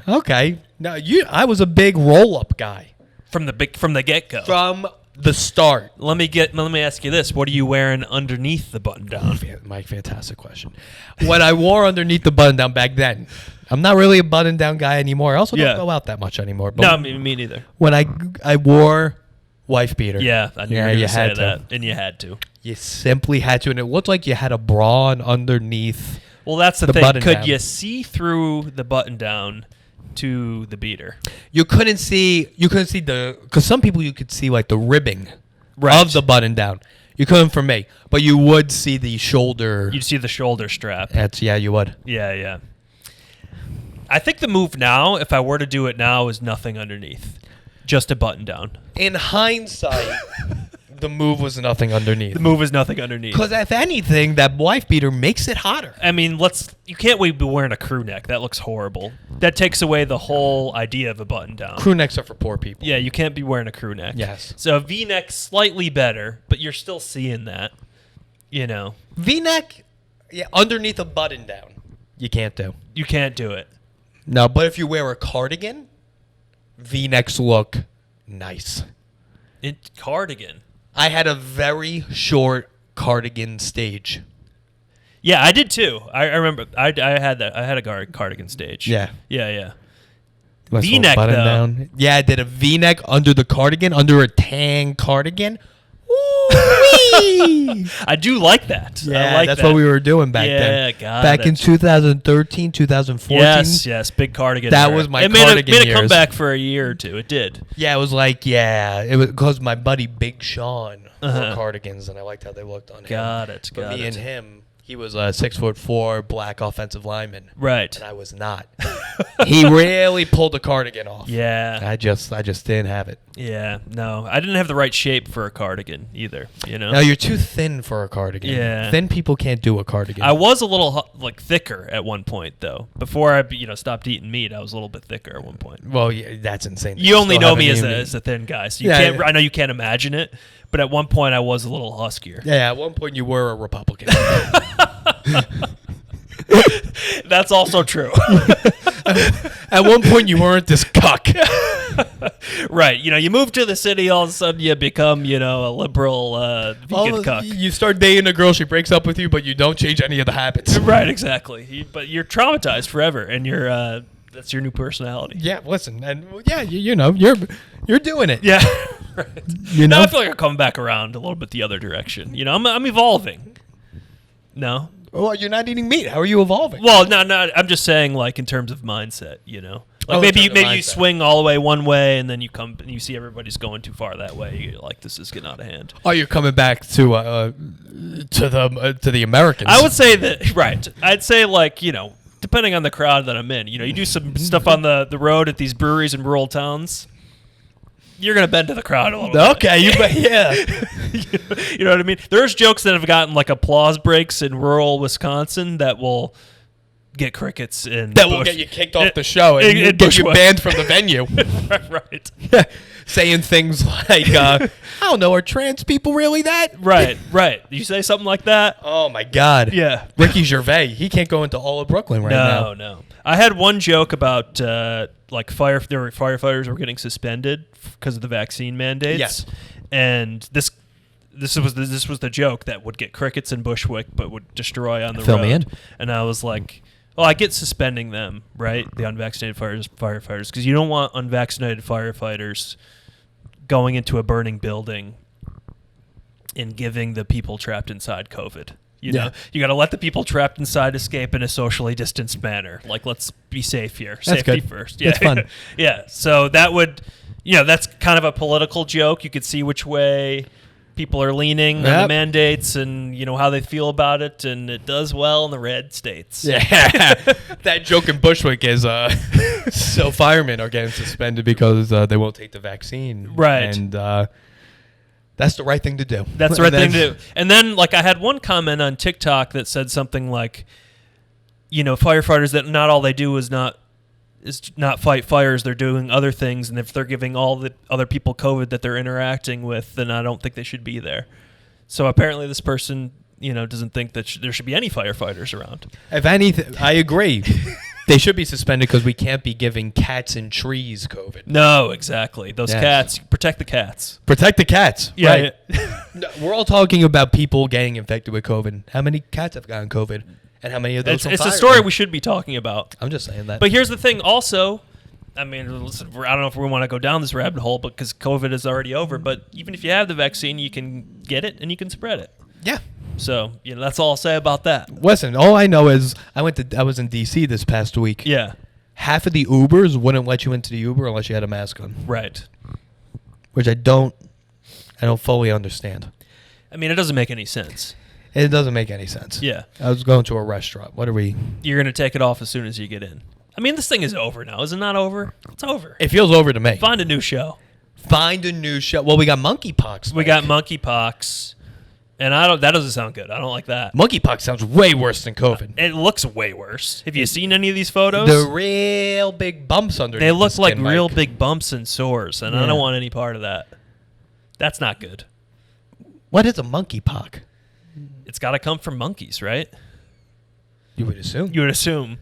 Now I was a big roll up guy From the get go. from the start. Let me ask you this: what are you wearing underneath the button down? Mike, fantastic question. What I wore underneath the button down back then, I'm not really a button down guy anymore. I also don't go out that much anymore. But No, me neither. when I wore wife beater. Yeah, I knew you were going to say had to. that, and you had to. You simply had to, and it looked like you had a bra on underneath. Well, that's the thing. button Could down. you see through the button down to the beater? You couldn't see because some people you could see like the ribbing Right. of the button down. You couldn't for me, but you would see the shoulder. You'd see the shoulder strap. You would. Yeah. I think the move now, if I were to do it now, is nothing underneath. Just a button down. In hindsight, the move was nothing underneath. The move is nothing underneath. Because if anything, that wife beater makes it hotter. I mean, you can't be wearing a crew neck. That looks horrible. That takes away the whole idea of a button down. Crew necks are for poor people. Yeah, you can't be wearing a crew neck. Yes. So a V-neck slightly better, but you're still seeing that. V-neck, underneath a button down, you can't do. You can't do it. No, but if you wear a cardigan, V-necks look nice. Cardigan. I had a very short cardigan stage. Yeah, I did too. I remember. I had that. I had a cardigan stage. Yeah. V-neck button though. down. Yeah, I did a V-neck under the cardigan, under a tan cardigan. Ooh-wee. I do like that. Yeah, I like that's that. what we were doing back Yeah, then. got back in it. 2013, 2014. Yes, big cardigan. That era. was my it cardigan made a years. comeback for a year or two. It did. Yeah, it was because my buddy Big Sean wore cardigans, and I liked how they looked on him. Got it. But me and him, he was a 6'4" black offensive lineman, Right. and I was not. He really pulled the cardigan off. Yeah. I just didn't have it. Yeah. No, I didn't have the right shape for a cardigan either. No, you're too thin for a cardigan. Yeah. Thin people can't do a cardigan. I was a little thicker at one point though. Before I stopped eating meat, I was a little bit thicker at one point. Well, yeah, that's insane. You only Still know me haven't as eaten a thin guy, so Yeah. I know you can't imagine it. But at one point, I was a little huskier. Yeah, at one point you were a Republican. That's also true. At one point you weren't this cuck. Right. You move to the city, all of a sudden you become, a liberal vegan cuck. You start dating a girl, she breaks up with you, but you don't change any of the habits. Right, exactly. But you're traumatized forever, and that's your new personality. Yeah, listen, and you're doing it. Yeah. Right. You know, Now I feel like I'm coming back around a little bit the other direction. I'm evolving. No. Well, you're not eating meat. How are you evolving? Well, no. I'm just saying, like in terms of mindset. Like maybe you mindset. swing all the way one way, and then you come and you see everybody's going too far that way. You're like, this is getting out of hand. Oh, you're coming back to the Americans. I would say that. Right. I'd say depending on the crowd that I'm in. You do some stuff on the road at these breweries in rural towns. You're gonna bend to the crowd a little bit. Okay, yeah. You know what I mean? There's jokes that have gotten applause breaks in rural Wisconsin that will get crickets in That will get you kicked off the show and get you Bushwick. banned from the venue. Right. Saying things like, I don't know, are trans people really that? Right. You say something like that? Oh, my God. Yeah. Ricky Gervais, he can't go into all of Brooklyn right now. No. I had one joke about firefighters were getting suspended because of the vaccine mandates. Yes. And this was the joke that would get crickets in Bushwick but would destroy on the Fill road. me in. And I was like, Well, I get suspending them, right? The unvaccinated firefighters, because you don't want unvaccinated firefighters going into a burning building and giving the people trapped inside COVID. You know, you got to let the people trapped inside escape in a socially distanced manner. Like, let's be safe here. That's Safety good. first. Yeah. That's fun. Yeah. So that would, that's kind of a political joke. You could see which way people are leaning on the mandates and, how they feel about it. And it does well in the red states. Yeah. That joke in Bushwick is so firemen are getting suspended because they won't take the vaccine. Right. And that's the right thing to do. That's the right thing to do. And then, I had one comment on TikTok that said something like, firefighters, that not all they do is not fight fires. They're doing other things. And if they're giving all the other people COVID that they're interacting with, then I don't think they should be there. So apparently this person, doesn't think that there should be any firefighters around. If anything, I agree. They should be suspended because we can't be giving cats in trees COVID. No, exactly. Those cats, protect the cats. Protect the cats. Yeah. Right. No, we're all talking about people getting infected with COVID. How many cats have gotten COVID? And how many of those It's a story we should be talking about. I'm just saying that. But here's the thing also. I mean, listen, I don't know if we want to go down this rabbit hole because COVID is already over. But even if you have the vaccine, you can get it and you can spread it. Yeah. So, that's all I'll say about that. Listen, all I know is I was in D.C. this past week. Yeah. Half of the Ubers wouldn't let you into the Uber unless you had a mask on. Right. Which I don't fully understand. I mean, it doesn't make any sense. It doesn't make any sense. Yeah. I was going to a restaurant. What are we? You're going to take it off as soon as you get in. I mean, this thing is over now. Is it not over? It's over. It feels over to me. Find a new show. Find a new show. Well, we got Monkeypox. We got Monkeypox. And that doesn't sound good. I don't like that. Monkeypox sounds way worse than COVID. It looks way worse. Have you seen any of these photos? The real big bumps underneath. They look the like skin, real Mike. big bumps and sores, and I don't want any part of that. That's not good. What is a monkeypox? It's got to come from monkeys, right? You would assume. You would assume.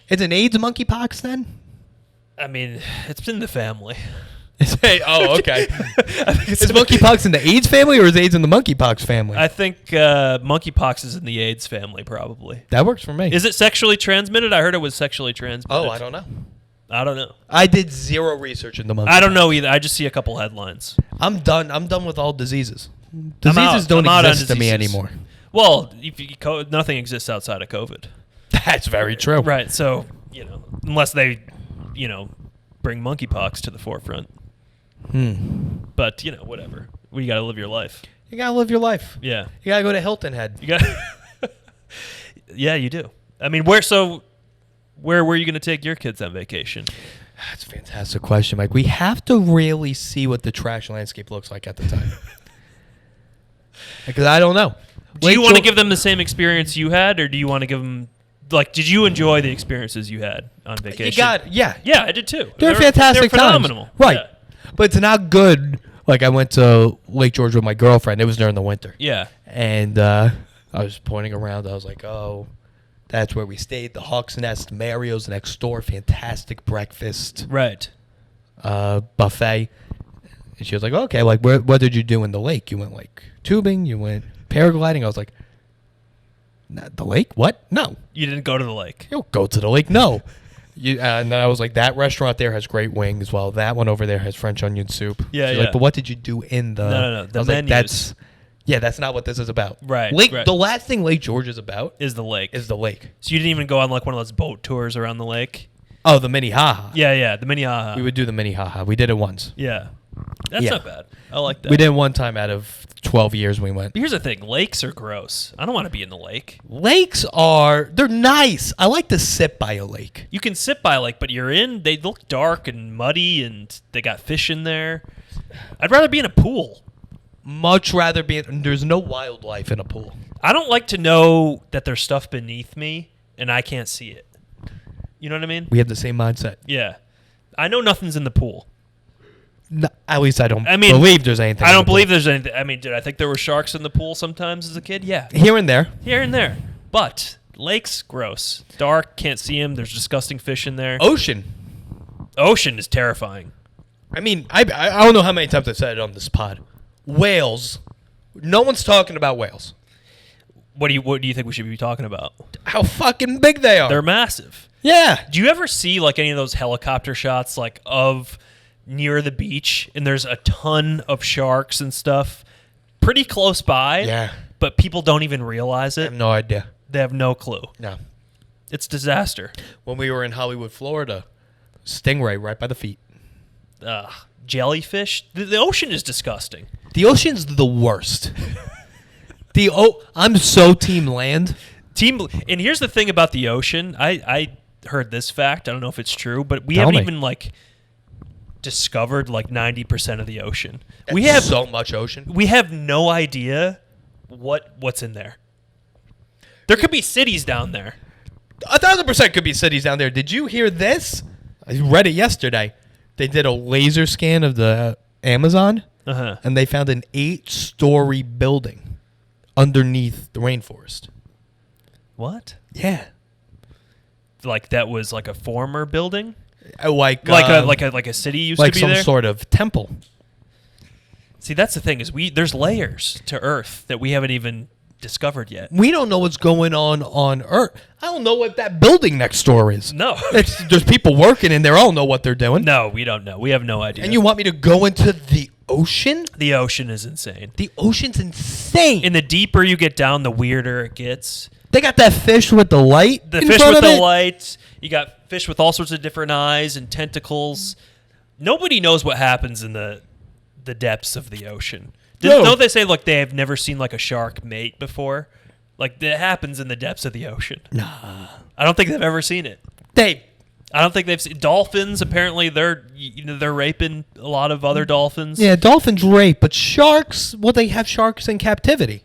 It's an AIDS monkeypox then? I mean, it's in the family. Oh, okay. Is monkeypox in the AIDS family or is AIDS in the monkeypox family? I think monkeypox is in the AIDS family, probably. That works for me. Is it sexually transmitted? I heard it was sexually transmitted. Oh, I don't know. I don't know. I did zero research into monkeypox. I don't know either. I just see a couple headlines. I'm done. I'm done with all diseases. Diseases don't exist to me anymore. Well, nothing exists outside of COVID. That's very true. Right. So, unless they, bring monkeypox to the forefront. But, whatever. You got to live your life. You got to live your life. Yeah. You got to go to Hilton Head. You got. Yeah, you do. I mean, where were you going to take your kids on vacation? That's a fantastic question, Mike. We have to really see what the trash landscape looks like at the time. Because I don't know. Do you want to give them the same experience you had, or do you want to give them, did you enjoy the experiences you had on vacation? Yeah, I did too. They're fantastic they're phenomenal. times. Right. Yeah. But it's not good. Like, I went to Lake George with my girlfriend. It was during the winter. Yeah. And I was pointing around. I was like, oh, that's where we stayed. The Hawk's Nest, Mario's next door. Fantastic breakfast. Right. Buffet. And she was like, okay, what did you do in the lake? You went, tubing? You went paragliding? I was like, the lake? What? No. You didn't go to the lake. You don't go to the lake. No. And then I was like, that restaurant there has great wings. Well, that one over there has French onion soup. Yeah, She's yeah. like, but what did you do in the... No. The I was menus. like, that's not what this is about. Right. Right. The last thing Lake George is about Is the lake. is the lake. So you didn't even go on one of those boat tours around the lake? Oh, the mini haha. Yeah, the mini haha. We would do the mini haha. We did it once. Yeah. That's Yeah. not bad. I like that. We did it one time out of 12 years we went. But here's the thing. Lakes are gross. I don't want to be in the lake. Lakes they're nice. I like to sit by a lake. You can sit by a lake, but they look dark and muddy, and they got fish in there. I'd rather be in a pool. Much rather there's no wildlife in a pool. I don't like to know that there's stuff beneath me, and I can't see it. You know what I mean? We have the same mindset. Yeah. I know nothing's in the pool. No, at least I don't believe there's anything. I don't believe there's anything. I mean, did I think there were sharks in the pool sometimes as a kid? Yeah. Here and there. Here and there. But lakes, gross. Dark, can't see them. There's disgusting fish in there. Ocean. Ocean is terrifying. I mean, I don't know how many times I've said it on this pod. Whales. No one's talking about whales. What do you think we should be talking about? How fucking big they are. They're massive. Yeah. Do you ever see like any of those helicopter shots like of near the beach and there's a ton of sharks and stuff pretty close by? Yeah. But people don't even realize I it. have no idea. They have no clue. No. It's disaster. When we were in Hollywood, Florida, stingray right by the feet. Jellyfish. The ocean is disgusting. The ocean's the worst. I'm so team land. And here's the thing about the ocean. I heard this fact. I don't know if it's true, but we haven't even like discovered like 90% of the ocean. We have so much ocean. We have no idea what's in there. There could be cities down there. 1,000% could be cities down there. Did you hear this? I read it yesterday. They did a laser scan of the Amazon, and they found an 8-story building underneath the rainforest. What? Yeah. Like that was like a former building? Like a city used to be there? Like some sort of temple. See, that's the thing is there's layers to Earth that we haven't even discovered yet. We don't know what's going on Earth. I don't know what that building next door is. No. There's people working in there. I don't know what they're doing. No, we don't know. We have no idea. And you want me to go into the ocean? The ocean is insane. The ocean's insane. And the deeper you get down, the weirder it gets. They got that fish with the light. The fish with the light. You got fish with all sorts of different eyes and tentacles. Nobody knows what happens in the depths of the ocean. Don't they say like they have never seen like a shark mate before? Like that happens in the depths of the ocean. Nah. I don't think they've ever seen it. I don't think they've seen dolphins. Apparently, they're raping a lot of other dolphins. Yeah, dolphins rape, but sharks. Well, they have sharks in captivity,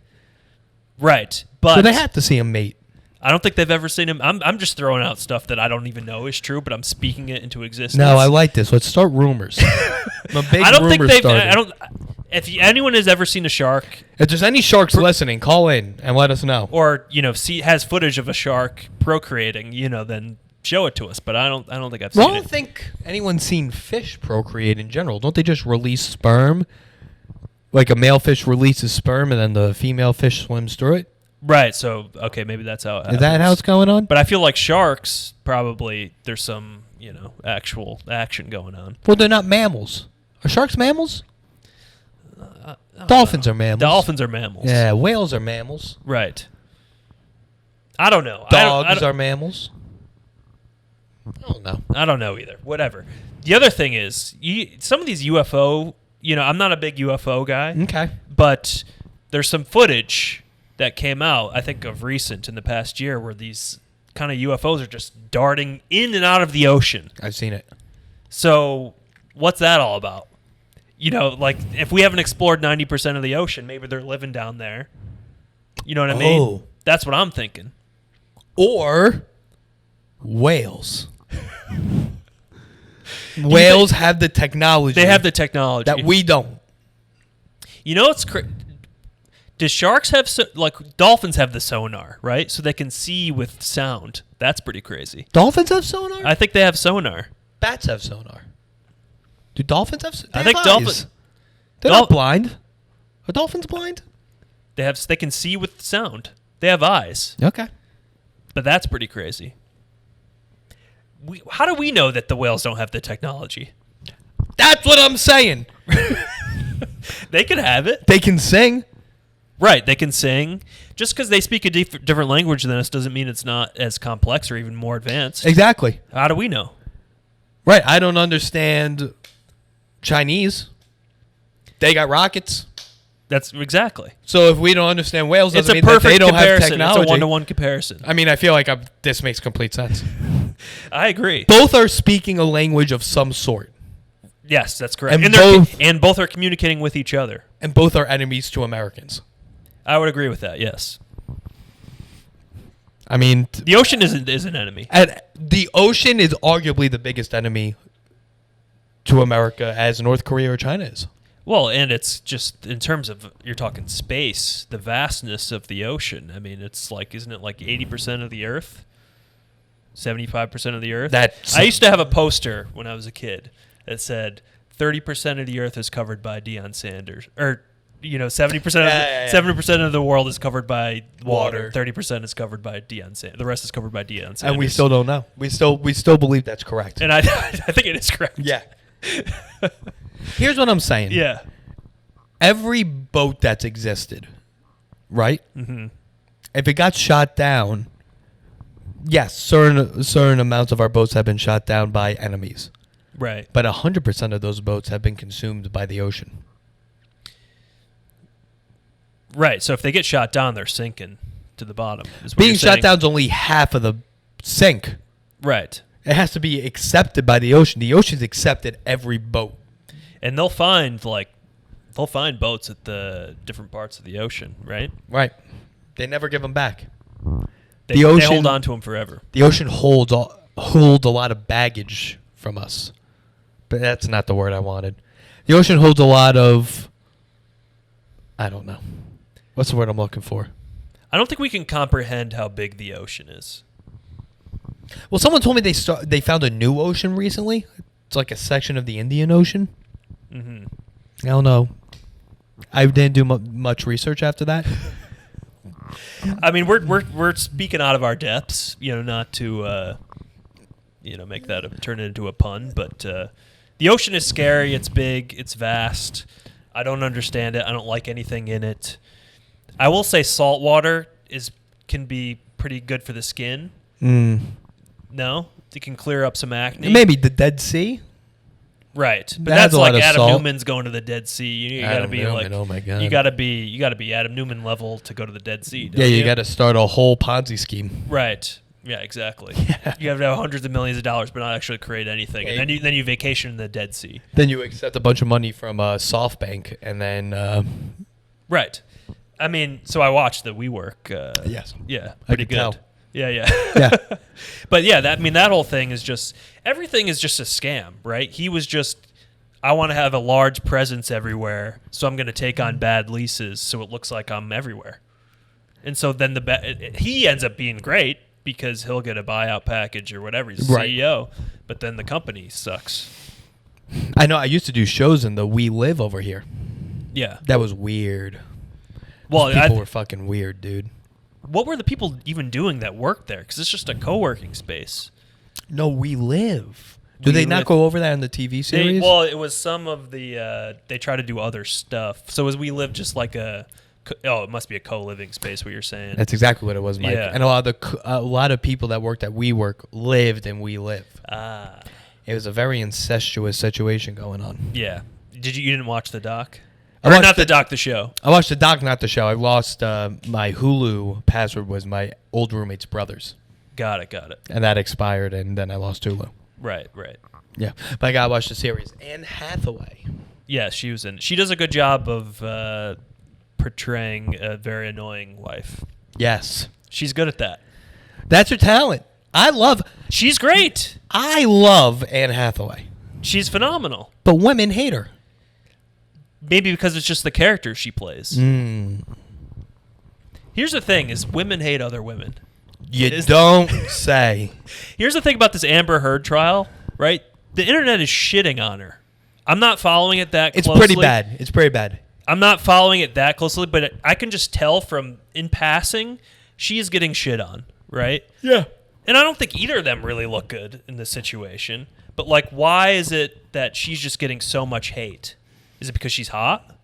right? But so they have to see a mate. I don't think they've ever seen him. I'm just throwing out stuff that I don't even know is true, but I'm speaking it into existence. No, I like this. Let's start rumors. I'm a big I don't think rumor they've. starter. I don't. If anyone has ever seen a shark, if there's any sharks listening, call in and let us know. Or has footage of a shark procreating, then show it to us. But I don't think I've seen it. I don't think anyone's seen fish procreate in general. Don't they just release sperm? Like a male fish releases sperm and then the female fish swims through it? Right. So, okay, maybe that's how it happens. Is that how it's going on? But I feel like sharks, probably there's some, actual action going on. Well, they're not mammals. Are sharks mammals? Dolphins are mammals. Dolphins are mammals. Yeah, whales are mammals. Right. I don't know. Dogs are mammals. I don't know. I don't know either. Whatever. The other thing is, some of these UFO, I'm not a big UFO guy. Okay. But there's some footage that came out, I think of recent in the past year, where these kind of UFOs are just darting in and out of the ocean. I've seen it. So what's that all about? Like if we haven't explored 90% of the ocean, maybe they're living down there. You know what I mean? That's what I'm thinking. Or whales. Whales have the technology. They have the technology. That we don't. It's does sharks have dolphins have the sonar, right? So they can see with sound. That's pretty crazy. Dolphins have sonar? I think they have sonar. Bats have sonar. Do dolphins have sonar? I think dolphins. They're not blind. Are dolphins blind? They can see with sound. They have eyes. Okay. But that's pretty crazy. How do we know that the whales don't have the technology? That's what I'm saying. They can have it. They can sing. Right, they can sing. Just because they speak a different language than us doesn't mean it's not as complex or even more advanced. Exactly. How do we know? Right, I don't understand Chinese. They got rockets. That's exactly. So if we don't understand whales, doesn't mean that they don't comparison. have technology. It's a one-to-one comparison. I mean, I feel like this makes complete sense. I agree. Both are speaking a language of some sort. Yes, that's correct. And both are communicating with each other. And both are enemies to Americans. I would agree with that, yes. I mean... The ocean is an enemy. And the ocean is arguably the biggest enemy to America as North Korea or China is. Well, and it's just in terms of, you're talking space, the vastness of the ocean. I mean, it's like, isn't it like 80% of the Earth? 75% of the Earth? I used to have a poster when I was a kid that said 30% of the Earth is covered by Deion Sanders. Or 70% of the world is covered by water. Water. 30% is covered by sand. The rest is covered by Deion Sanders. And we still don't know. We still believe that's correct. And I think it is correct. Yeah. Here's what I'm saying. Yeah. Every boat that's existed, right? Mm-hmm. If it got shot down, yes, certain amounts of our boats have been shot down by enemies. Right. But 100% of those boats have been consumed by the ocean. Right. So if they get shot down, they're sinking to the bottom. Being shot down is only half of the sink. Right. It has to be accepted by the ocean. The ocean's accepted every boat. And they'll find boats at the different parts of the ocean, right? Right. They never give them back. They hold on to them forever. The ocean holds a lot of baggage from us. But that's not the word I wanted. The ocean holds a lot of... I don't know. What's the word I'm looking for? I don't think we can comprehend how big the ocean is. Well, someone told me they found a new ocean recently. It's like a section of the Indian Ocean. Mm-hmm. I don't know. I didn't do much research after that. I mean, we're speaking out of our depths, not to make that turn it into a pun, but the ocean is scary. It's big. It's vast. I don't understand it. I don't like anything in it. I will say salt water can be pretty good for the skin. No? It can clear up some acne. Maybe the Dead Sea? Right. But That has that's a lot like of Adam salt. Newman's going to the Dead Sea. You gotta be Newman, oh my God. you gotta be Adam Newman level to go to the Dead Sea. Yeah, you got to start a whole Ponzi scheme. Right. Yeah, exactly. You have to have hundreds of millions of dollars but not actually create anything. And then you vacation in the Dead Sea. Then you accept a bunch of money from SoftBank, and then... Right. I mean, so I watched the WeWork. Yes. Yeah, I pretty could good. tell. Yeah. Yeah. But yeah, that whole thing is just, everything is just a scam, right? He was just, I want to have a large presence everywhere, so I'm going to take on bad leases so it looks like I'm everywhere. And so then he ends up being great because he'll get a buyout package or whatever. He's a CEO, but then the company sucks. I know. I used to do shows in the We Live over here. Yeah. That was weird. Well, People were fucking weird, dude. What were the people even doing that worked there? Because it's just a co-working space. No, We Live. Do they not go over that in the TV series? It was some of the... they try to do other stuff. So as We Live just like a... Oh, it must be a co-living space, what you're saying. That's exactly what it was, Mike. Yeah. And a lot of people that worked at WeWork lived in We Live. Ah. It was a very incestuous situation going on. Yeah. You didn't watch the doc? I Or watched not the doc, the show. I watched the doc, not the show. I lost my Hulu password was my old roommate's brother's. Got it. And that expired, and then I lost Hulu. Right. Yeah. But I got to watch the series. Anne Hathaway. Yeah, she was in. She does a good job of portraying a very annoying wife. Yes. She's good at that. That's her talent. She's great. I love Anne Hathaway. She's phenomenal. But women hate her. Maybe because it's just the character she plays. Here's the thing: is women hate other women. You don't say. Here's the thing about this Amber Heard trial, right? The internet is shitting on her. I'm not following it that closely. It's pretty bad. I'm not following it that closely, but I can just tell from in passing, she is getting shit on, right? Yeah. And I don't think either of them really look good in this situation. But like, why is it that she's just getting so much hate? Is it because she's hot?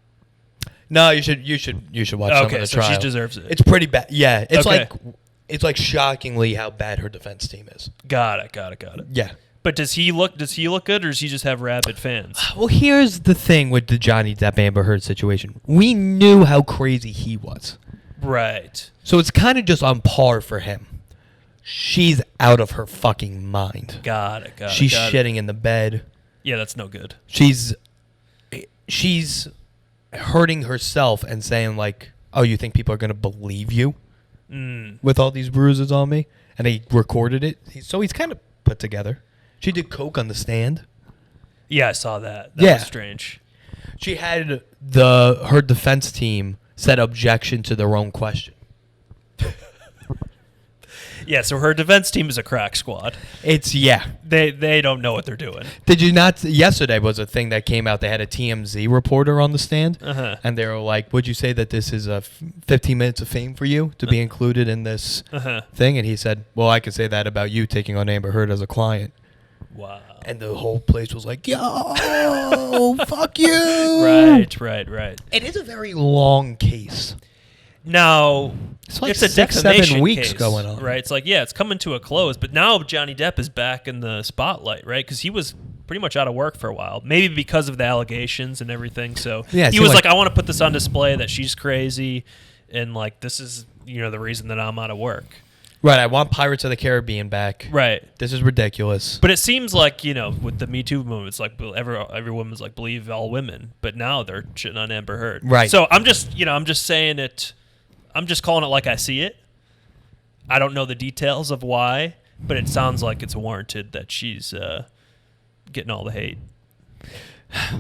No, you should watch some of the trial. So she deserves it. It's pretty bad. Yeah, Okay. it's like shockingly how bad her defense team is. Got it. Yeah. But does he look good, or does he just have rabid fans? Well, here's the thing with the Johnny Depp Amber Heard situation. We knew how crazy he was. Right. So it's kind of just on par for him. She's out of her fucking mind. Got it. She's shitting in the bed. Yeah, that's no good. She's hurting herself and saying like, "Oh, you think people are going to believe you with all these bruises on me?" And he recorded it. So he's kind of put together. She did coke on the stand. Yeah, I saw that. That was strange. She had her defense team set objection to their own question. Yeah, so her defense team is a crack squad. They don't know what they're doing. Did you not? Yesterday was a thing that came out. They had a TMZ reporter on the stand, and they were like, "Would you say that this is a 15 minutes of fame for you to be included in this thing?" And he said, "Well, I could say that about you taking on Amber Heard as a client." Wow. And the whole place was like, yo, fuck you. Right. It is a very long case. Now, it's like a 6-7 weeks case, going on. Right? It's like, yeah, it's coming to a close. But now Johnny Depp is back in the spotlight, right? Because he was pretty much out of work for a while. Maybe because of the allegations and everything. So he was like, I want to put this on display that she's crazy. And, like, this is, the reason that I'm out of work. Right, I want Pirates of the Caribbean back. Right. This is ridiculous. But it seems like, with the Me Too movement, it's like every woman's like, believe all women. But now they're shitting on Amber Heard. Right. So I'm just saying it. I'm just calling it like I see it. I don't know the details of why, but it sounds like it's warranted that she's getting all the hate.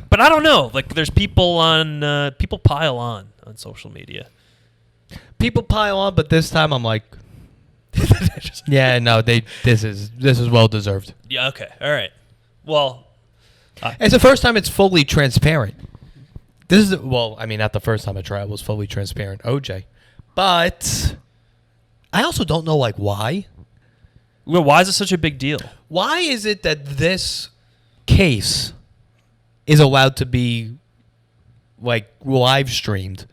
But I don't know. Like, there's people pile on social media. People pile on, but this time I'm like, yeah, no, this is well deserved. Yeah, okay. All right. Well, it's the first time it's fully transparent. This is not the first time a trial was fully transparent, OJ. But I also don't know why. Well, why is it such a big deal? Why is it that this case is allowed to be live streamed,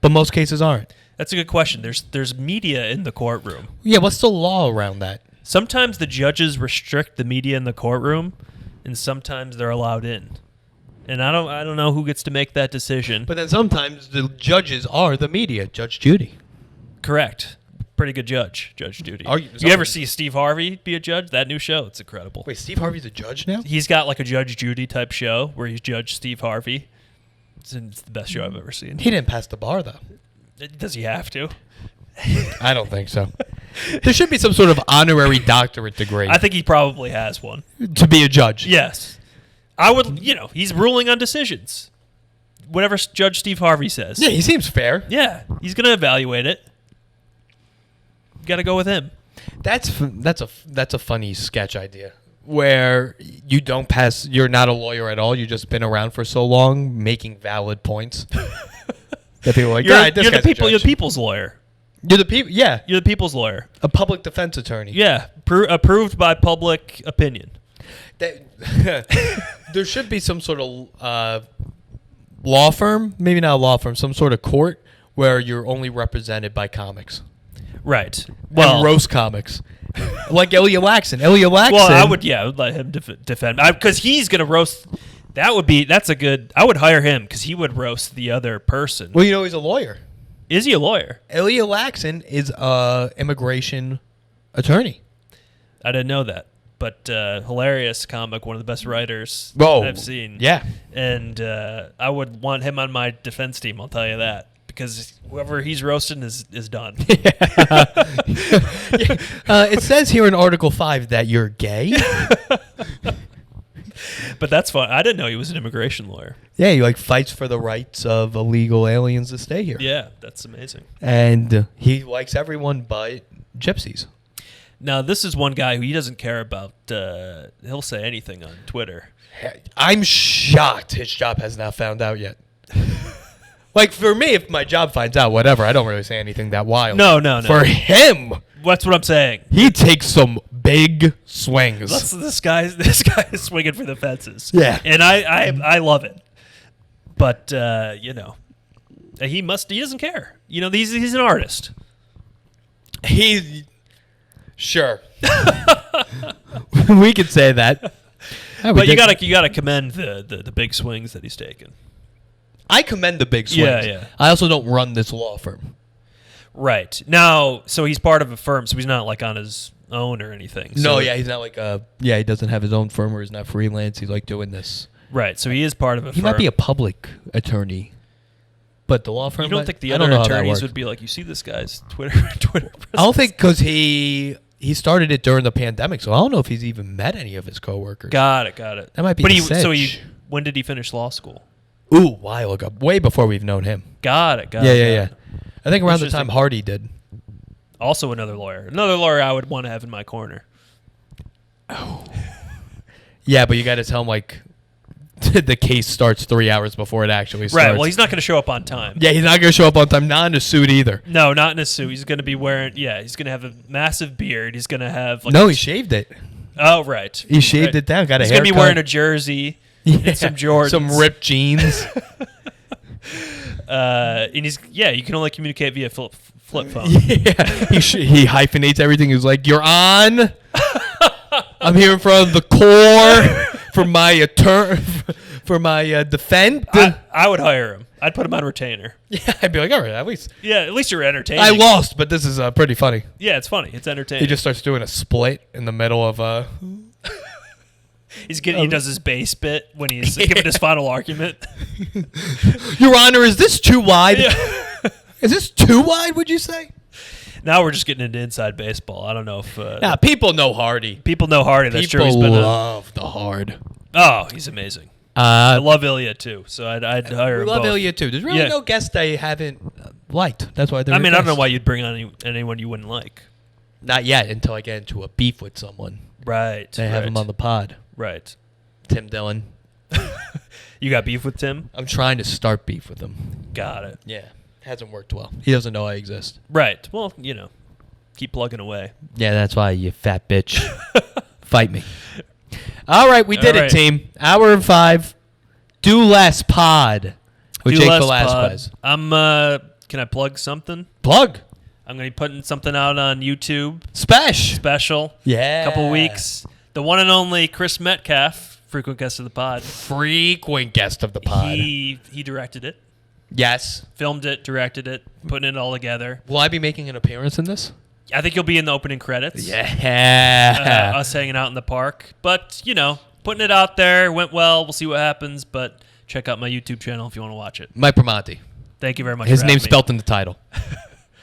but most cases aren't? That's a good question. There's media in the courtroom. Yeah, what's the law around that? Sometimes the judges restrict the media in the courtroom, and sometimes they're allowed in. And I don't know who gets to make that decision. But then sometimes the judges are the media. Judge Judy. Correct. Pretty good judge, Judge Judy. You ever see Steve Harvey be a judge? That new show, it's incredible. Wait, Steve Harvey's a judge now? He's got like a Judge Judy type show where he's Judge Steve Harvey. It's the best show I've ever seen. He didn't pass the bar, though. Does he have to? I don't think so. There should be some sort of honorary doctorate degree. I think he probably has one. To be a judge. Yes. I would, he's ruling on decisions. Whatever Judge Steve Harvey says. Yeah, he seems fair. Yeah, he's going to evaluate it. You got to go with him. That's a funny sketch idea. Where you don't pass, you're not a lawyer at all. You've just been around for so long, making valid points. That people are like, you're the people's lawyer. You're the people. Yeah, you're the people's lawyer. A public defense attorney. Yeah, approved by public opinion. There should be some sort of law firm, maybe not a law firm, some sort of court where you're only represented by comics. Right. Well, and roast comics. Like Elia Laxon. Well, I would let him defend because he's gonna roast. I would hire him because he would roast the other person. Well, he's a lawyer. Is he a lawyer? Elia Laxon is a immigration attorney. I didn't know that, but hilarious comic, one of the best writers I've seen. Yeah, and I would want him on my defense team. I'll tell you that. Because whoever he's roasting is done. It says here in Article 5 that you're gay. But that's fun. I didn't know he was an immigration lawyer. Yeah, he fights for the rights of illegal aliens to stay here. Yeah, that's amazing. And he likes everyone but gypsies. Now, this is one guy who he doesn't care about. He'll say anything on Twitter. I'm shocked his job has not found out yet. For me, if my job finds out, whatever, I don't really say anything that wild. No. For him, that's what I'm saying. He takes some big swings. This guy is swinging for the fences. Yeah, and I love it. But he doesn't care. He's an artist. Sure. We could say that. But you gotta commend the big swings that he's taken. I commend the big swings. Yeah. I also don't run this law firm. Right. Now, so he's part of a firm, so he's not on his own or anything. No, he's not he doesn't have his own firm or he's not freelance. He's doing this. Right, so he is part of a firm. He might be a public attorney, but the law firm... You don't think the other attorneys would be like, you see this guy's Twitter presence? I don't think, because he started it during the pandemic, so I don't know if he's even met any of his coworkers. Got it. That might be when did he finish law school? Ooh, a while ago. Way before we've known him. Got it. Yeah. I think around the time Hardy did. Also another lawyer. Another lawyer I would want to have in my corner. Yeah, but you got to tell him, like, the case starts 3 hours before it actually starts. Right, well, he's not going to show up on time. Yeah, he's not going to show up on time. Not in a suit either. No, not in a suit. He's going to be wearing, he's going to have a massive beard. He's going to have, like... No, he shaved it. Oh, right. He shaved it down, got a haircut. He's going to be wearing a jersey and some Jordans. Some ripped jeans. And you can only communicate via flip phone. Yeah, he hyphenates everything. He's like, "You're on. I'm here in front of the core for my defense." I would hire him. I'd put him on retainer. Yeah, I'd be like, "All right, at least." Yeah, at least you're entertaining. I lost, but this is pretty funny. Yeah, it's funny. It's entertaining. He just starts doing a split in the middle of He does his bass bit when he's giving his final argument. Your Honor, is this too wide? Yeah. Is this too wide, would you say? Now we're just getting into inside baseball. I don't know if... people know Hardy. People know Hardy. That's true. People love the Hard. Oh, he's amazing. I love Ilya, too, so I'd hire him both. We love Ilya, too. There's really no guest I haven't liked. That's why they're I don't know why you'd bring on anyone you wouldn't like. Not yet, until I get into a beef with someone. Right. They have him on the pod. Right. Tim Dillon. You got beef with Tim? I'm trying to start beef with him. Got it. Yeah. Hasn't worked well. He doesn't know I exist. Right. Well, keep plugging away. Yeah, that's why, you fat bitch. Fight me. All right, we did it, team. Hour and 5. Do Less Pod with Jake Velasquez. Can I plug something? Plug. I'm going to be putting something out on YouTube. Special. Yeah. Couple weeks. The one and only Chris Metcalf, frequent guest of the pod. Frequent guest of the pod. He directed it. Yes. Filmed it, directed it, putting it all together. Will I be making an appearance in this? I think you'll be in the opening credits. Yeah. Us hanging out in the park. But, putting it out there. Went well. We'll see what happens. But check out my YouTube channel if you want to watch it. Mike Bramante. Thank you very much. His name's spelt in the title.